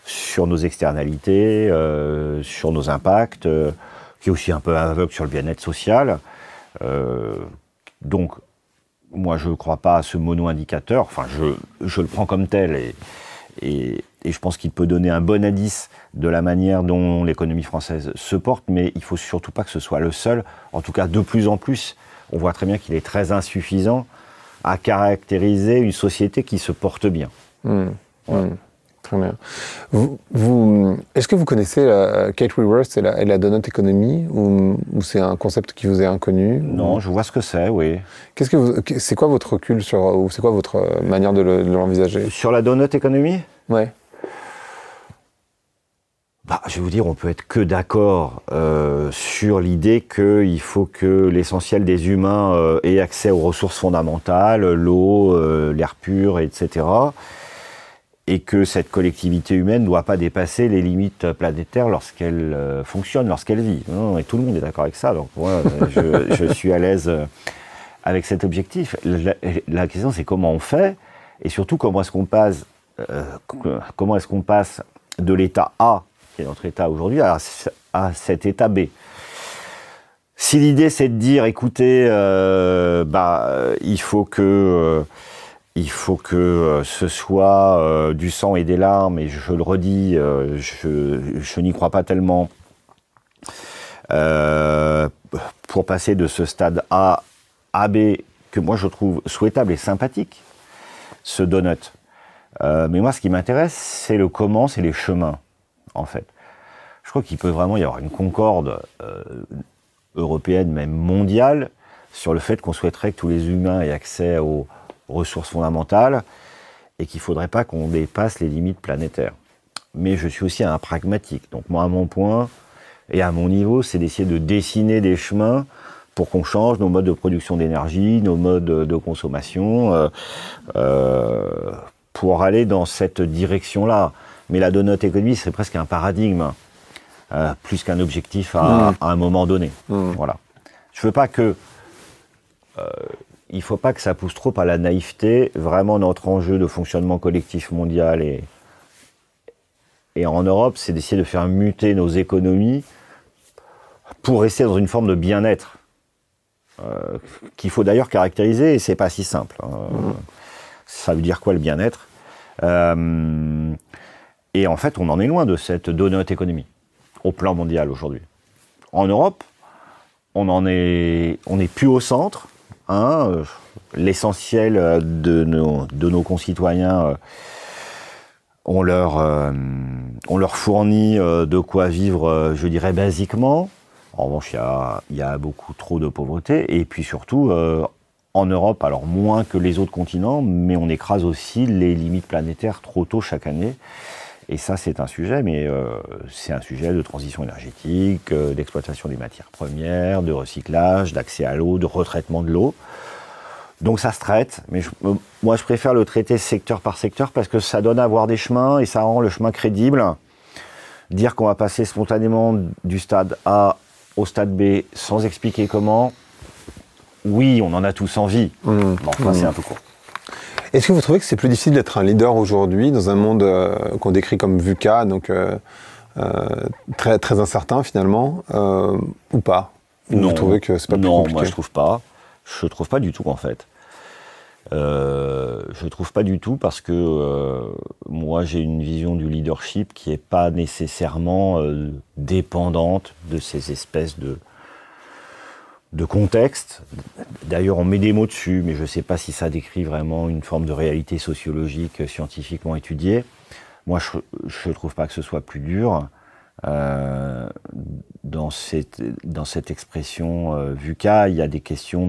sur nos externalités, sur nos impacts, qui est aussi un peu aveugle sur le bien-être social. Donc, moi, je ne crois pas à ce mono-indicateur. Enfin, je le prends comme tel, et je pense qu'il peut donner un bon indice de la manière dont l'économie française se porte, mais il ne faut surtout pas que ce soit le seul. En tout cas, de plus en plus, on voit très bien qu'il est très insuffisant à caractériser une société qui se porte bien. Voilà. Très bien. Est-ce que vous connaissez Kate Raworth et la donut economy, ou c'est un concept qui vous est inconnu? Non, je vois ce que c'est, oui. C'est quoi votre recul ou c'est quoi votre manière de l'envisager? Sur la donut economy? Ouais. Je vais vous dire, on peut être que d'accord sur l'idée qu'il faut que l'essentiel des humains aient accès aux ressources fondamentales, l'eau, l'air pur, etc., et que cette collectivité humaine ne doit pas dépasser les limites planétaires lorsqu'elle fonctionne, lorsqu'elle vit. Non, et tout le monde est d'accord avec ça, donc moi, je suis à l'aise avec cet objectif. La question, c'est comment on fait, et surtout comment est-ce qu'on passe de l'état A, qui est notre état aujourd'hui, à cet état B. Si l'idée, c'est de dire, écoutez, il faut que ce soit du sang et des larmes, et je le redis, je n'y crois pas tellement, pour passer de ce stade A à B, que moi je trouve souhaitable et sympathique, ce donut. Mais moi, ce qui m'intéresse, c'est le comment, c'est les chemins, en fait. Je crois qu'il peut vraiment y avoir une concorde européenne, même mondiale, sur le fait qu'on souhaiterait que tous les humains aient accès aux ressources fondamentales, et qu'il ne faudrait pas qu'on dépasse les limites planétaires. Mais je suis aussi un pragmatique. Donc moi, à mon point et à mon niveau, c'est d'essayer de dessiner des chemins pour qu'on change nos modes de production d'énergie, nos modes de consommation, pour aller dans cette direction-là. Mais la donut economy, c'est presque un paradigme, plus qu'un objectif à un moment donné. Voilà. Je veux pas que... il ne faut pas que ça pousse trop à la naïveté. Vraiment, notre enjeu de fonctionnement collectif mondial et en Europe, c'est d'essayer de faire muter nos économies pour rester dans une forme de bien-être, qu'il faut d'ailleurs caractériser, et c'est pas si simple. Ça veut dire quoi, le bien-être? Et en fait, on en est loin de cette donut économie au plan mondial aujourd'hui. En Europe, on n'est plus au centre. L'essentiel de nos concitoyens, on leur fournit de quoi vivre, je dirais, basiquement. En revanche, il y a beaucoup trop de pauvreté. Et puis surtout, en Europe, alors moins que les autres continents, mais on écrase aussi les limites planétaires trop tôt chaque année. Et ça, c'est un sujet, mais c'est un sujet de transition énergétique, d'exploitation des matières premières, de recyclage, d'accès à l'eau, de retraitement de l'eau. Donc ça se traite, mais moi je préfère le traiter secteur par secteur parce que ça donne à voir des chemins et ça rend le chemin crédible. Dire qu'on va passer spontanément du stade A au stade B sans expliquer comment, oui, on en a tous envie, mais enfin c'est un peu court. Est-ce que vous trouvez que c'est plus difficile d'être un leader aujourd'hui dans un monde qu'on décrit comme VUCA, donc très, très incertain finalement, ou pas? Non, vous trouvez que c'est pas plus compliqué? Moi je trouve pas. Je trouve pas du tout en fait. Je trouve pas du tout parce que moi j'ai une vision du leadership qui est pas nécessairement dépendante de ces espèces de contexte. D'ailleurs on met des mots dessus, mais je sais pas si ça décrit vraiment une forme de réalité sociologique scientifiquement étudiée. Moi je trouve pas que ce soit plus dur. Dans cette expression VUCA, il y a des questions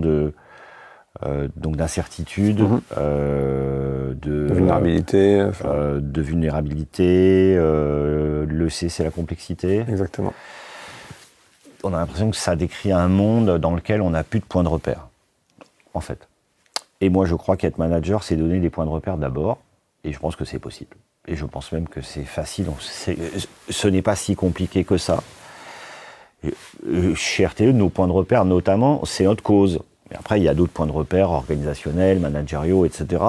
donc d'incertitude, de vulnérabilité. De vulnérabilité. Le C, c'est la complexité. Exactement. On a l'impression que ça décrit un monde dans lequel on n'a plus de points de repère, en fait. Et moi, je crois qu'être manager, c'est donner des points de repère d'abord, et je pense que c'est possible. Et je pense même que c'est facile. Ce n'est pas si compliqué que ça. Chez RTE, nos points de repère, notamment, c'est notre cause. Mais après, il y a d'autres points de repère organisationnels, managériaux, etc.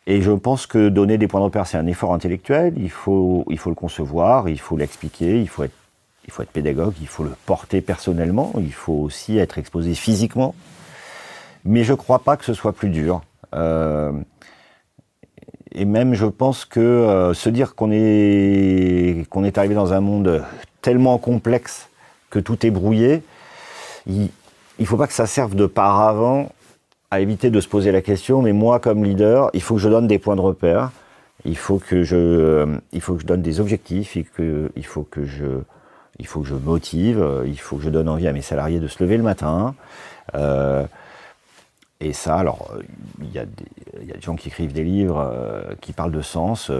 Et je pense que donner des points de repère, c'est un effort intellectuel. Il faut le concevoir, il faut l'expliquer, il faut être pédagogue, il faut le porter personnellement, il faut aussi être exposé physiquement. Mais je ne crois pas que ce soit plus dur. Et même, je pense que se dire qu'on est arrivé dans un monde tellement complexe que tout est brouillé, il ne faut pas que ça serve de paravent à éviter de se poser la question, mais moi, comme leader, il faut que je donne des points de repère, il faut que je donne des objectifs, il faut que je motive, il faut que je donne envie à mes salariés de se lever le matin. Et ça, alors, il y a des gens qui écrivent des livres qui parlent de sens.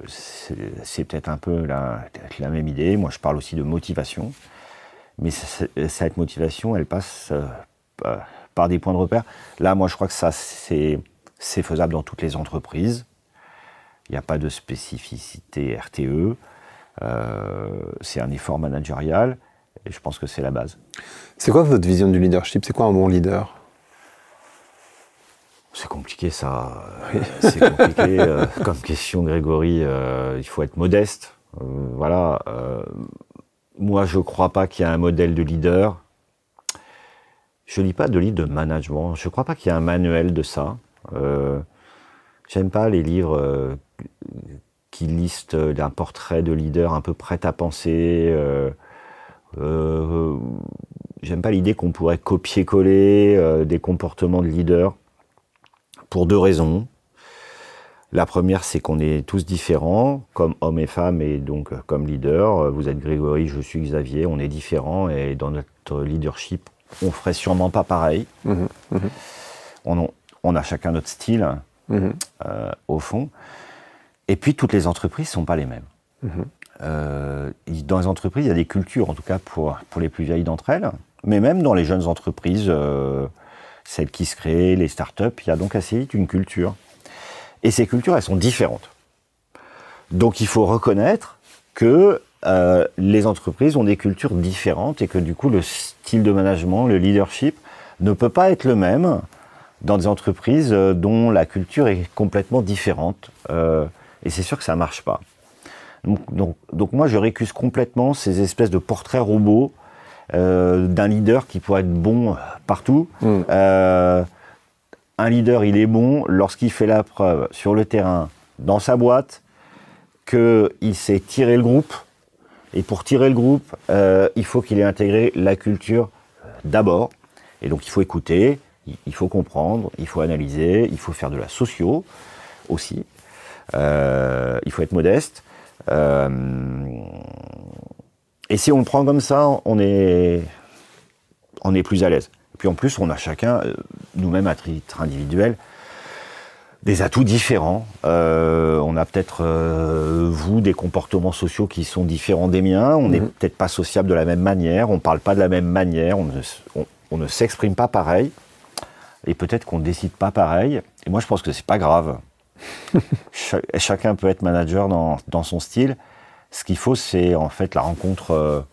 C'est peut-être un peu la même idée. Moi, je parle aussi de motivation. Mais cette motivation, elle passe par des points de repère. Là, moi, je crois que ça, c'est faisable dans toutes les entreprises. Il n'y a pas de spécificité RTE. C'est un effort managérial. Et je pense que c'est la base. C'est quoi votre vision du leadership? C'est quoi un bon leader? C'est compliqué ça. C'est compliqué comme question, Grégory. Il faut être modeste. Voilà. Moi, je ne crois pas qu'il y a un modèle de leader. Je ne lis pas de livre de management. Je ne crois pas qu'il y ait un manuel de ça. J'aime pas les livres qui listent un portrait de leader un peu prêt à penser. J'aime pas l'idée qu'on pourrait copier-coller des comportements de leader pour deux raisons. La première, c'est qu'on est tous différents, comme hommes et femmes, et donc comme leader. Vous êtes Grégory, je suis Xavier, on est différents, et dans notre leadership, on ferait sûrement pas pareil. On a chacun notre style, au fond. Et puis, toutes les entreprises ne sont pas les mêmes. Dans les entreprises, il y a des cultures, en tout cas pour les plus vieilles d'entre elles, mais même dans les jeunes entreprises, celles qui se créent, les startups, il y a donc assez vite une culture. Et ces cultures, elles sont différentes. Donc il faut reconnaître que les entreprises ont des cultures différentes et que du coup, le style de management, le leadership, ne peut pas être le même dans des entreprises dont la culture est complètement différente. Et c'est sûr que ça ne marche pas. Donc moi, je récuse complètement ces espèces de portraits robots d'un leader qui pourrait être bon partout. Un leader, il est bon lorsqu'il fait la preuve sur le terrain, dans sa boîte, qu'il sait tirer le groupe. Et pour tirer le groupe, il faut qu'il ait intégré la culture d'abord. Et donc il faut écouter, il faut comprendre, il faut analyser, il faut faire de la socio aussi. Il faut être modeste. Et si on le prend comme ça, on est plus à l'aise. Et puis en plus, on a chacun, nous-mêmes à titre individuel, des atouts différents. On a peut-être, vous, des comportements sociaux qui sont différents des miens. On n'est peut-être pas sociable de la même manière. On ne parle pas de la même manière. On ne s'exprime pas pareil. Et peut-être qu'on ne décide pas pareil. Et moi, je pense que c'est pas grave. Chacun peut être manager dans son style. Ce qu'il faut, c'est en fait la rencontre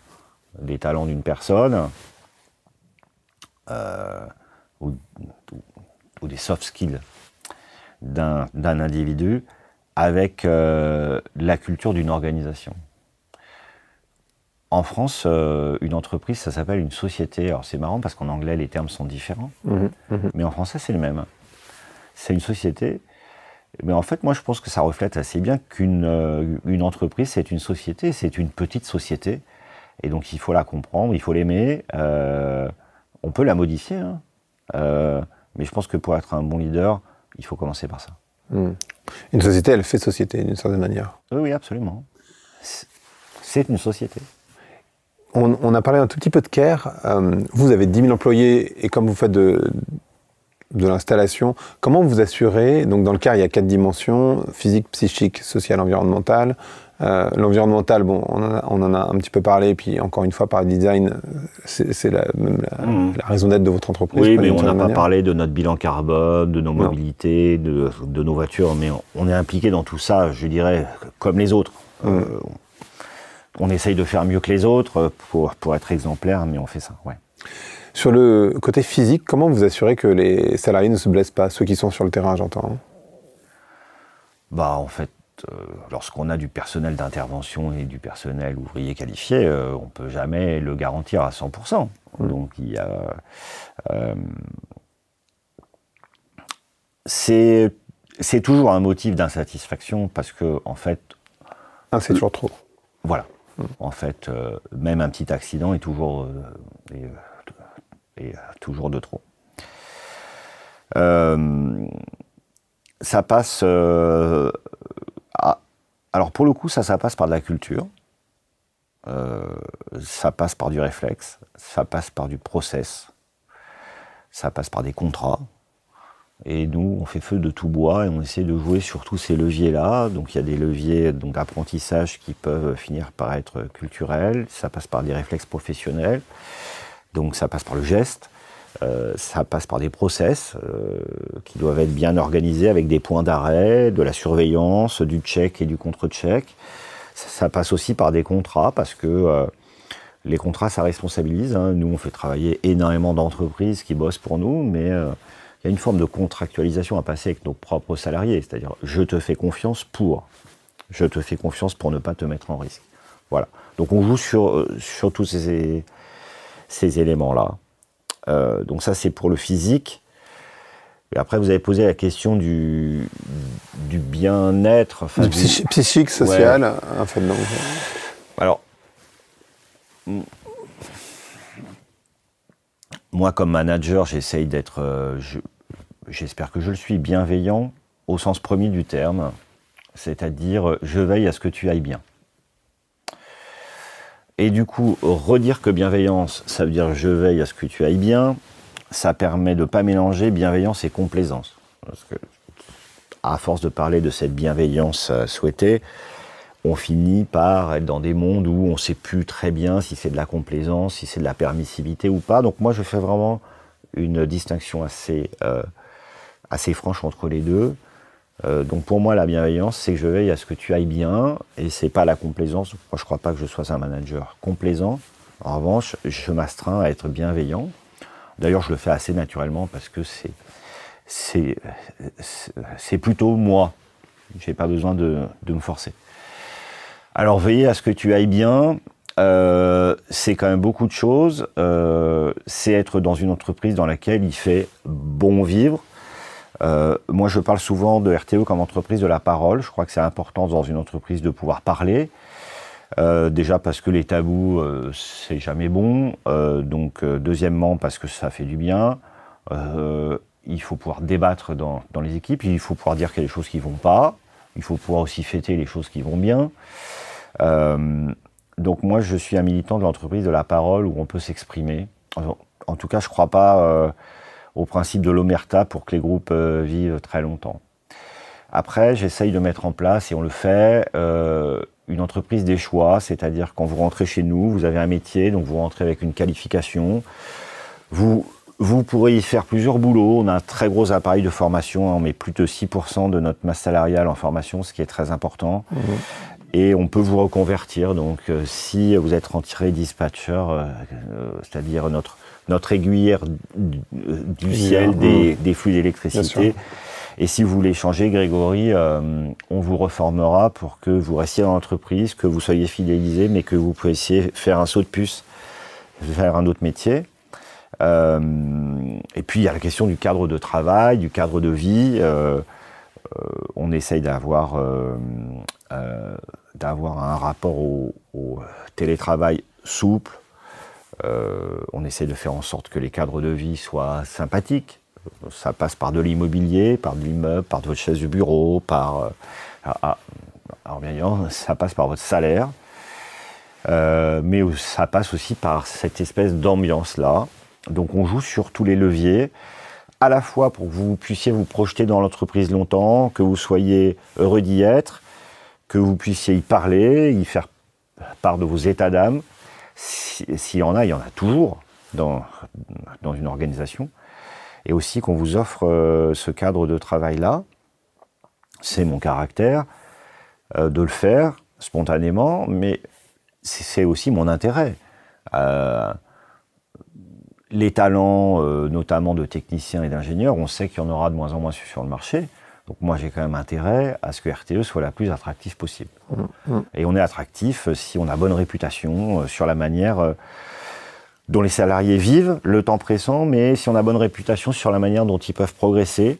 des talents d'une personne ou des soft skills d'un individu avec la culture d'une organisation. En France, une entreprise, ça s'appelle une société. Alors c'est marrant parce qu'en anglais, les termes sont différents. Mais en français, c'est le même. C'est une société. Mais en fait, moi, je pense que ça reflète assez bien qu'une entreprise, c'est une société, c'est une petite société. Et donc, il faut la comprendre, il faut l'aimer. On peut la modifier, hein. Mais je pense que pour être un bon leader, il faut commencer par ça. Une société, elle fait société, d'une certaine manière. Oui, oui, absolument. C'est une société. On a parlé un tout petit peu de Care. Vous avez 10 000 employés et comme vous faites de l'installation, comment vous assurez, donc dans le Care, il y a 4 dimensions, physique, psychique, sociale, environnementale. L'environnemental, bon, on en a un petit peu parlé, puis encore une fois, par design, c'est la raison d'être de votre entreprise. Oui, mais on n'a pas parlé de notre bilan carbone, de nos mobilités, de nos voitures, mais on est impliqué dans tout ça, je dirais, comme les autres. On essaye de faire mieux que les autres pour être exemplaire, mais on fait ça, ouais. Sur le côté physique, comment vous assurez que les salariés ne se blessent pas, ceux qui sont sur le terrain, j'entends? Bah, en fait, lorsqu'on a du personnel d'intervention et du personnel ouvrier qualifié, on ne peut jamais le garantir à 100%. Donc, il y a... c'est toujours un motif d'insatisfaction parce que, en fait... c'est toujours trop. Voilà. En fait, même un petit accident est toujours... toujours de trop. Ça passe... alors pour le coup, ça passe par de la culture, ça passe par du réflexe, ça passe par du process, ça passe par des contrats. Et nous, on fait feu de tout bois et on essaie de jouer sur tous ces leviers-là. Donc il y a des leviers d'apprentissage qui peuvent finir par être culturels, ça passe par des réflexes professionnels, donc ça passe par le geste. Ça passe par des process qui doivent être bien organisés avec des points d'arrêt, de la surveillance, du check et du contre-check. Ça passe aussi par des contrats parce que les contrats, ça responsabilise. Hein. Nous, on fait travailler énormément d'entreprises qui bossent pour nous, mais il y a une forme de contractualisation à passer avec nos propres salariés. C'est-à-dire, je te fais confiance pour ne pas te mettre en risque. Voilà. Donc, on joue sur tous ces éléments-là. Donc ça, c'est pour le physique. Et après, vous avez posé la question du bien-être. Enfin, psychique, social, ouais. En fait, non. Alors, moi, comme manager, j'essaye d'être, j'espère que je le suis, bienveillant au sens premier du terme. C'est-à-dire, je veille à ce que tu ailles bien. Et du coup, redire que bienveillance, ça veut dire je veille à ce que tu ailles bien, ça permet de ne pas mélanger bienveillance et complaisance. Parce que, à force de parler de cette bienveillance souhaitée, on finit par être dans des mondes où on ne sait plus très bien si c'est de la complaisance, si c'est de la permissivité ou pas. Donc moi, je fais vraiment une distinction assez franche entre les deux. Donc pour moi, la bienveillance, c'est que je veille à ce que tu ailles bien, et c'est pas la complaisance. Moi, je crois pas que je sois un manager complaisant. En revanche, je m'astreins à être bienveillant. D'ailleurs, je le fais assez naturellement parce que c'est plutôt moi. J'ai pas besoin de me forcer. Alors, veiller à ce que tu ailles bien, c'est quand même beaucoup de choses. C'est être dans une entreprise dans laquelle il fait bon vivre. Moi, je parle souvent de RTE comme entreprise de la parole. Je crois que c'est important dans une entreprise de pouvoir parler. Déjà parce que les tabous, c'est jamais bon. Donc, deuxièmement, parce que ça fait du bien. Il faut pouvoir débattre dans les équipes. Il faut pouvoir dire qu'il y a des choses qui ne vont pas. Il faut pouvoir aussi fêter les choses qui vont bien. Donc, moi, je suis un militant de l'entreprise de la parole où on peut s'exprimer. En tout cas, je ne crois pas... au principe de l'omerta pour que les groupes vivent très longtemps. Après, j'essaye de mettre en place, et on le fait, une entreprise des choix, c'est-à-dire quand vous rentrez chez nous, vous avez un métier, donc vous rentrez avec une qualification. Vous pourrez y faire plusieurs boulots. On a un très gros appareil de formation. On met plus de 6% de notre masse salariale en formation, ce qui est très important. Mmh. Et on peut vous reconvertir. Donc, si vous êtes rentré dispatcher, c'est-à-dire notre aiguillère du ciel des flux d'électricité. Et si vous voulez changer, Grégory, on vous reformera pour que vous restiez dans l'entreprise, que vous soyez fidélisé, mais que vous puissiez faire un saut de puce, faire un autre métier. Et puis il y a la question du cadre de travail, du cadre de vie. On essaye d'avoir un rapport au télétravail souple. On essaye de faire en sorte que les cadres de vie soient sympathiques. Ça passe par de l'immobilier, par de l'immeuble, par de votre chaise de bureau, alors bien évidemment, ça passe par votre salaire. Mais ça passe aussi par cette espèce d'ambiance-là. Donc on joue sur tous les leviers, à la fois pour que vous puissiez vous projeter dans l'entreprise longtemps, que vous soyez heureux d'y être, que vous puissiez y parler, y faire part de vos états d'âme. S'il y en a, il y en a toujours dans une organisation. Et aussi qu'on vous offre ce cadre de travail-là. C'est mon caractère de le faire spontanément, mais c'est aussi mon intérêt. Les talents, notamment de techniciens et d'ingénieurs, on sait qu'il y en aura de moins en moins sur le marché. Donc moi, j'ai quand même intérêt à ce que RTE soit la plus attractive possible. Et on est attractif si on a bonne réputation sur la manière dont les salariés vivent le temps pressant, mais si on a bonne réputation sur la manière dont ils peuvent progresser.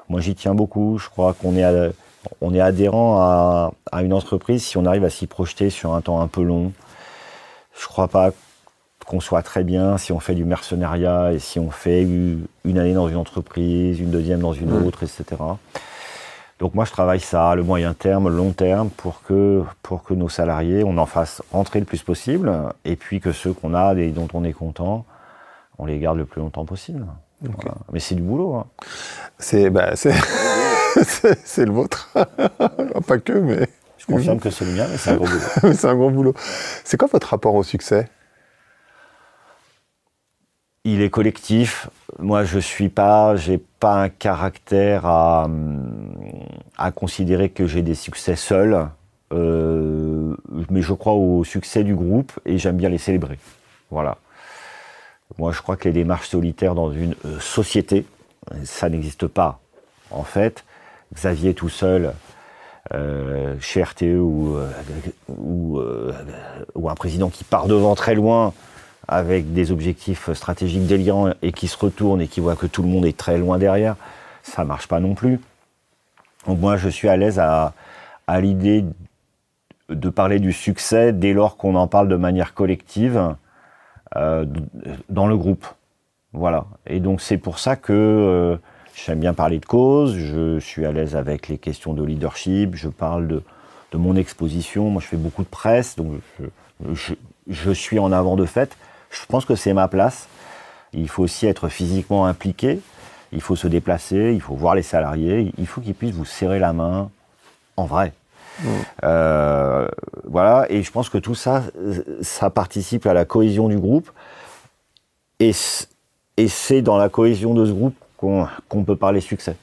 Moi, j'y tiens beaucoup. Je crois qu'on est adhérent à une entreprise si on arrive à s'y projeter sur un temps un peu long. Je ne crois pas qu'on soit très bien si on fait du mercenariat et si on fait une année dans une entreprise, une deuxième dans une autre, etc. Donc moi, je travaille ça, le moyen terme, le long terme, pour que nos salariés, on en fasse rentrer le plus possible, et puis que ceux qu'on a et dont on est content, on les garde le plus longtemps possible. Okay. Voilà. Mais c'est du boulot. Hein. C'est le vôtre. Pas que, mais... Je confirme que c'est le mien, mais c'est un gros boulot. C'est un gros boulot. C'est quoi votre rapport au succès ? Il est collectif. Moi, j'ai pas un caractère à considérer que j'ai des succès seul. Mais je crois au succès du groupe et j'aime bien les célébrer. Voilà. Moi, je crois que les démarches solitaires dans une société, ça n'existe pas. En fait, Xavier tout seul, chez RTE ou un président qui part devant très loin, avec des objectifs stratégiques délirants et qui se retourne et qui voit que tout le monde est très loin derrière, ça marche pas non plus. Donc moi, je suis à l'aise à l'idée de parler du succès dès lors qu'on en parle de manière collective dans le groupe. Voilà. Et donc c'est pour ça que j'aime bien parler de cause, je suis à l'aise avec les questions de leadership, je parle de mon exposition. Moi, je fais beaucoup de presse, donc je suis en avant de fait. Je pense que c'est ma place. Il faut aussi être physiquement impliqué. Il faut se déplacer, il faut voir les salariés. Il faut qu'ils puissent vous serrer la main en vrai. Voilà. Et je pense que tout ça, ça participe à la cohésion du groupe. Et c'est dans la cohésion de ce groupe qu'on peut parler succès.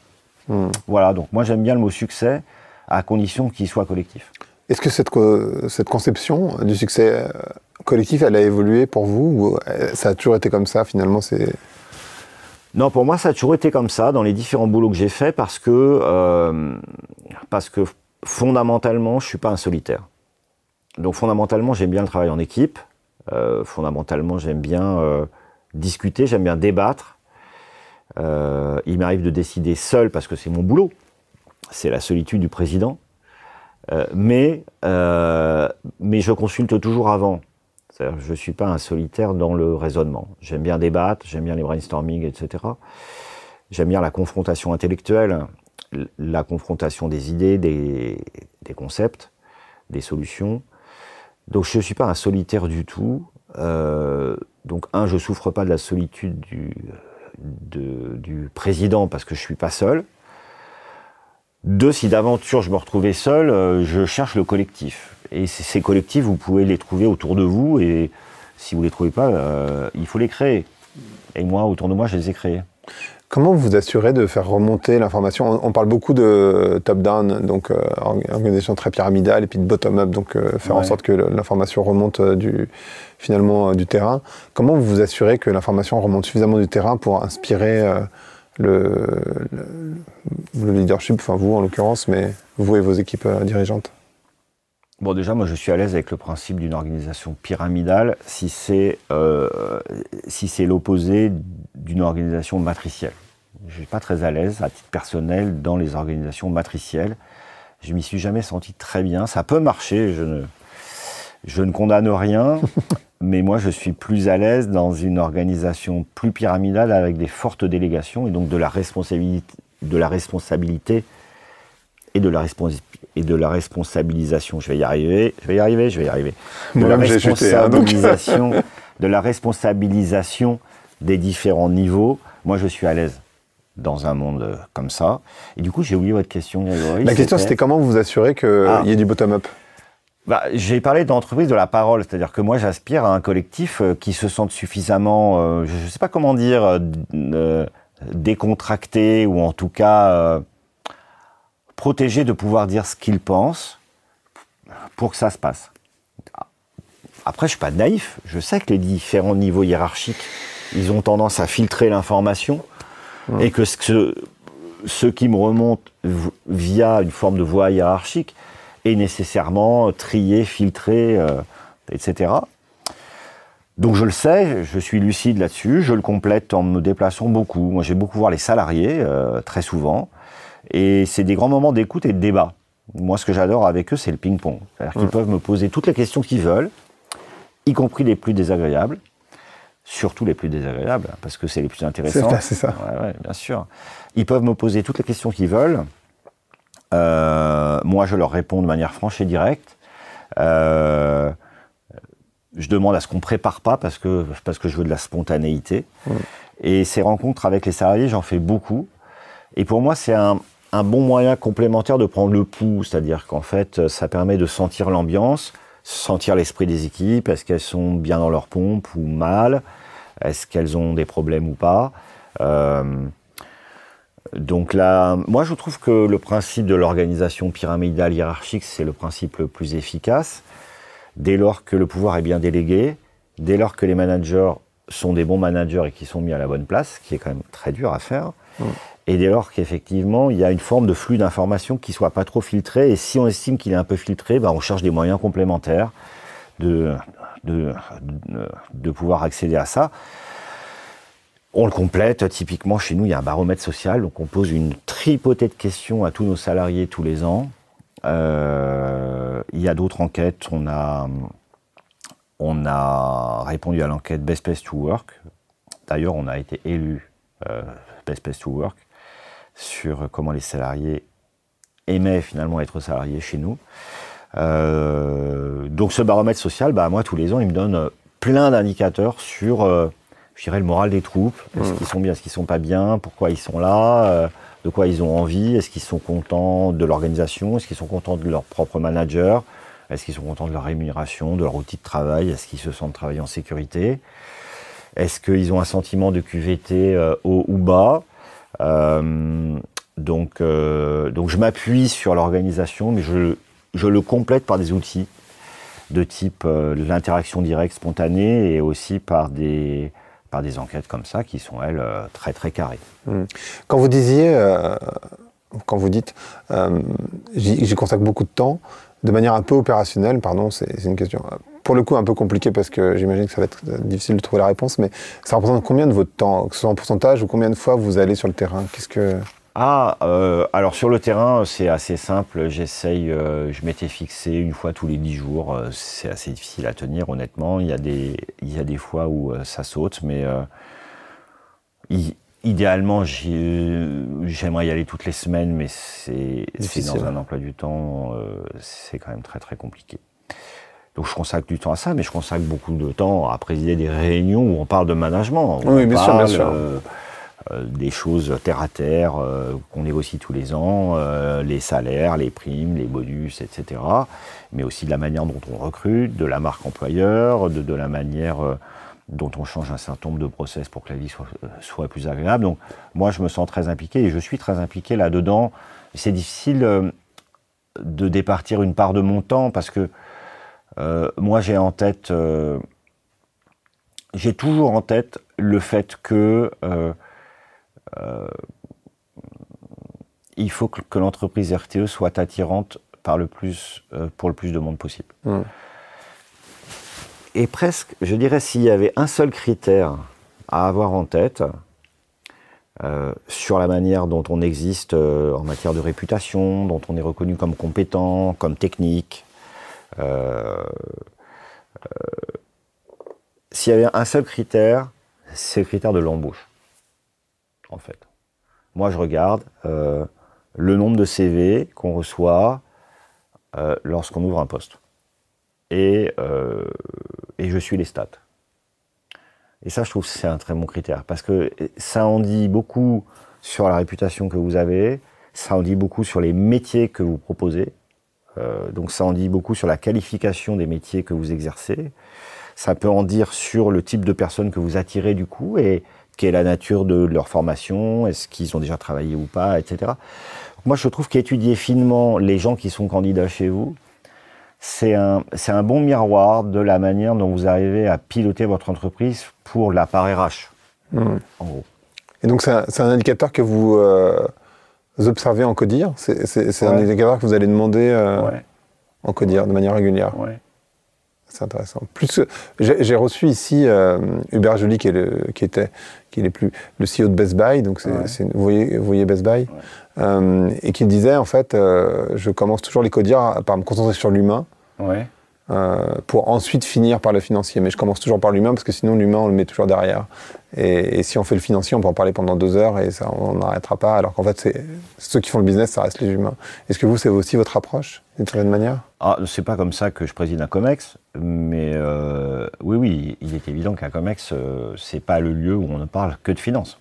Voilà. Donc moi, j'aime bien le mot succès à condition qu'il soit collectif. Est-ce que cette conception du succès collectif, elle a évolué pour vous ou ça a toujours été comme ça finalement Non, pour moi, ça a toujours été comme ça dans les différents boulots que j'ai faits parce que fondamentalement, je ne suis pas un solitaire. Donc fondamentalement, j'aime bien le travail en équipe. Fondamentalement, j'aime bien discuter, j'aime bien débattre. Il m'arrive de décider seul parce que c'est mon boulot. C'est la solitude du président. Mais je consulte toujours avant. C'est-à-dire, je ne suis pas un solitaire dans le raisonnement. J'aime bien débattre, j'aime bien les brainstorming, etc. J'aime bien la confrontation intellectuelle, la confrontation des idées, des concepts, des solutions. Donc je ne suis pas un solitaire du tout. Donc je ne souffre pas de la solitude du président parce que je ne suis pas seul. Deux, si d'aventure je me retrouvais seul, je cherche le collectif. Et ces collectifs, vous pouvez les trouver autour de vous, et si vous ne les trouvez pas, il faut les créer. Et moi, autour de moi, je les ai créés. Comment vous vous assurez de faire remonter l'information? On parle beaucoup de top-down, donc organisation très pyramidale, et puis de bottom-up, donc faire en sorte que l'information remonte finalement du terrain. Comment vous vous assurez que l'information remonte suffisamment du terrain pour inspirer le leadership, enfin vous en l'occurrence, mais vous et vos équipes dirigeantes? Bon, déjà, moi, je suis à l'aise avec le principe d'une organisation pyramidale si c'est l'opposé d'une organisation matricielle. Je ne suis pas très à l'aise, à titre personnel, dans les organisations matricielles. Je m'y suis jamais senti très bien. Ça peut marcher, je ne condamne rien, mais moi, je suis plus à l'aise dans une organisation plus pyramidale avec des fortes délégations et donc de la responsabilité et de la responsabilisation. Je vais y arriver. De la responsabilisation des différents niveaux. Moi, je suis à l'aise dans un monde comme ça. Et du coup, j'ai oublié votre question, Grégory. La question, c'était comment vous vous assurez qu'il y ait du bottom-up? J'ai parlé d'entreprise de la parole, c'est-à-dire que moi, j'aspire à un collectif qui se sente suffisamment, je ne sais pas comment dire, décontracté, ou en tout cas protégé de pouvoir dire ce qu'il pense pour que ça se passe. Après, je ne suis pas naïf. Je sais que les différents niveaux hiérarchiques, ils ont tendance à filtrer l'information et que ce qui me remonte via une forme de voie hiérarchique est nécessairement trié, filtré, etc. Donc je le sais, je suis lucide là-dessus, je le complète en me déplaçant beaucoup. Moi, j'ai beaucoup voir les salariés, très souvent. Et c'est des grands moments d'écoute et de débat. Moi, ce que j'adore avec eux, c'est le ping-pong. C'est-à-dire qu'ils peuvent me poser toutes les questions qu'ils veulent, y compris les plus désagréables, surtout les plus désagréables, parce que c'est les plus intéressants. C'est ça. Ouais, bien sûr. Ils peuvent me poser toutes les questions qu'ils veulent. Moi, je leur réponds de manière franche et directe. Je demande à ce qu'on ne prépare pas, parce que je veux de la spontanéité. Et ces rencontres avec les salariés, j'en fais beaucoup. Et pour moi, c'est un bon moyen complémentaire de prendre le pouls, c'est-à-dire qu'en fait, ça permet de sentir l'ambiance, sentir l'esprit des équipes, est-ce qu'elles sont bien dans leur pompe ou mal, est-ce qu'elles ont des problèmes ou pas. Donc là, moi je trouve que le principe de l'organisation pyramidale hiérarchique, c'est le principe le plus efficace, dès lors que le pouvoir est bien délégué, dès lors que les managers sont des bons managers et qui sont mis à la bonne place, ce qui est quand même très dur à faire. Et dès lors qu'effectivement, il y a une forme de flux d'informations qui ne soit pas trop filtré. Et si on estime qu'il est un peu filtré, on cherche des moyens complémentaires de pouvoir accéder à ça. On le complète. Typiquement, chez nous, il y a un baromètre social. Donc, on pose une tripotée de questions à tous nos salariés tous les ans. Il y a d'autres enquêtes. On a répondu à l'enquête Best Place to Work. D'ailleurs, on a été élu Best Place to Work, sur comment les salariés aimaient finalement être salariés chez nous. Donc ce baromètre social, moi tous les ans, il me donne plein d'indicateurs sur, je dirais, le moral des troupes. Est-ce qu'ils sont bien, est-ce qu'ils sont pas bien, pourquoi ils sont là, de quoi ils ont envie, est-ce qu'ils sont contents de l'organisation, est-ce qu'ils sont contents de leur propre manager, est-ce qu'ils sont contents de leur rémunération, de leur outil de travail, est-ce qu'ils se sentent travailler en sécurité, est-ce qu'ils ont un sentiment de QVT haut ou bas. Donc je m'appuie sur l'organisation, mais je le complète par des outils de type l'interaction directe spontanée et aussi par des enquêtes comme ça qui sont, elles, très très carrées. Quand vous dites j'y consacre beaucoup de temps, de manière un peu opérationnelle, pardon, c'est une question pour le coup un peu compliquée parce que j'imagine que ça va être difficile de trouver la réponse, mais ça représente combien de votre temps, que ce soit en pourcentage ou combien de fois vous allez sur le terrain? Alors sur le terrain, c'est assez simple. J'essaye, je m'étais fixé une fois tous les 10 jours. C'est assez difficile à tenir, honnêtement. Il y a des fois où ça saute, mais idéalement, j'aimerais y aller toutes les semaines, mais c'est dans un emploi du temps, c'est quand même très très compliqué. Donc je consacre du temps à ça, mais je consacre beaucoup de temps à présider des réunions où on parle de management. Oui, bien sûr. des choses terre à terre qu'on négocie tous les ans, les salaires, les primes, les bonus, etc. Mais aussi de la manière dont on recrute, de la marque employeur, de la manière dont on change un certain nombre de process pour que la vie soit plus agréable. Donc moi, je me sens très impliqué et je suis très impliqué là-dedans. C'est difficile de départir une part de mon temps parce que moi, j'ai toujours en tête le fait que il faut que l'entreprise RTE soit attirante pour le plus de monde possible. Et presque, je dirais, s'il y avait un seul critère à avoir en tête sur la manière dont on existe en matière de réputation, dont on est reconnu comme compétent, comme technique, s'il y avait un seul critère, c'est le critère de l'embauche, en fait. Moi, je regarde le nombre de CV qu'on reçoit lorsqu'on ouvre un poste. Et je suis les stats. Et ça, je trouve que c'est un très bon critère, parce que ça en dit beaucoup sur la réputation que vous avez, ça en dit beaucoup sur les métiers que vous proposez, donc ça en dit beaucoup sur la qualification des métiers que vous exercez, ça peut en dire sur le type de personnes que vous attirez du coup, et quelle est la nature de leur formation, est-ce qu'ils ont déjà travaillé ou pas, etc. Moi, je trouve qu'étudier finement les gens qui sont candidats chez vous, c'est un bon miroir de la manière dont vous arrivez à piloter votre entreprise pour la part RH, en gros. Et donc, c'est un indicateur que vous observez en CODIR? C'est un indicateur que vous allez demander en CODIR de manière régulière? Ouais. C'est intéressant. Plus, j'ai reçu ici Hubert Joly, qui est le CEO de Best Buy, donc vous voyez Best Buy, et qui me disait, en fait, je commence toujours les CODIR par me concentrer sur l'humain, pour ensuite finir par le financier. Mais je commence toujours par l'humain, parce que sinon l'humain, on le met toujours derrière. Et si on fait le financier, on peut en parler pendant 2 heures, et ça, on n'arrêtera pas, alors qu'en fait, ceux qui font le business, ça reste les humains. Est-ce que vous, c'est aussi votre approche, d'une certaine manière? C'est pas comme ça que je préside un COMEX, mais oui, il est évident qu'un COMEX, c'est pas le lieu où on ne parle que de finances.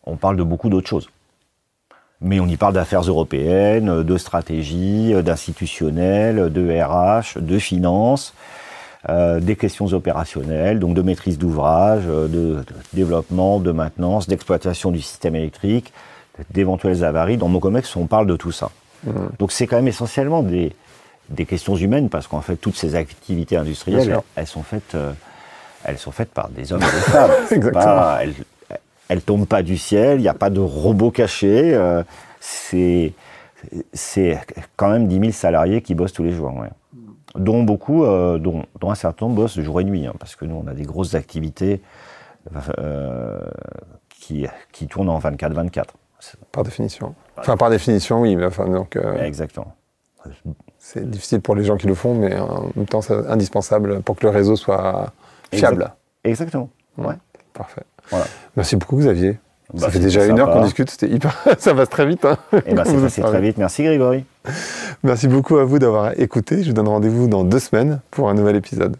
On parle de beaucoup d'autres choses. Mais on y parle d'affaires européennes, de stratégie, d'institutionnel, de RH, de finances, des questions opérationnelles, donc de maîtrise d'ouvrage, de développement, de maintenance, d'exploitation du système électrique, d'éventuelles avaries. Dans mon COMEX, on parle de tout ça. Donc c'est quand même essentiellement des questions humaines, parce qu'en fait, toutes ces activités industrielles, elles sont faites par des hommes et des femmes. Exactement. Elles tombent pas du ciel, il n'y a pas de robot caché. C'est quand même 10 000 salariés qui bossent tous les jours. Dont beaucoup, dont un certain nombre bossent jour et nuit, parce que nous, on a des grosses activités qui tournent en 24/24. Par définition. Enfin, par définition, oui. Mais enfin, donc, exactement. C'est difficile pour les gens qui le font, mais en même temps, c'est indispensable pour que le réseau soit fiable. Exactement. Parfait. Voilà. Merci beaucoup, Xavier. Ça fait déjà 1 heure qu'on discute, c'était hyper... ça passe très vite. C'est passé très vite. Merci, Grégory. Merci beaucoup à vous d'avoir écouté. Je vous donne rendez-vous dans 2 semaines pour un nouvel épisode.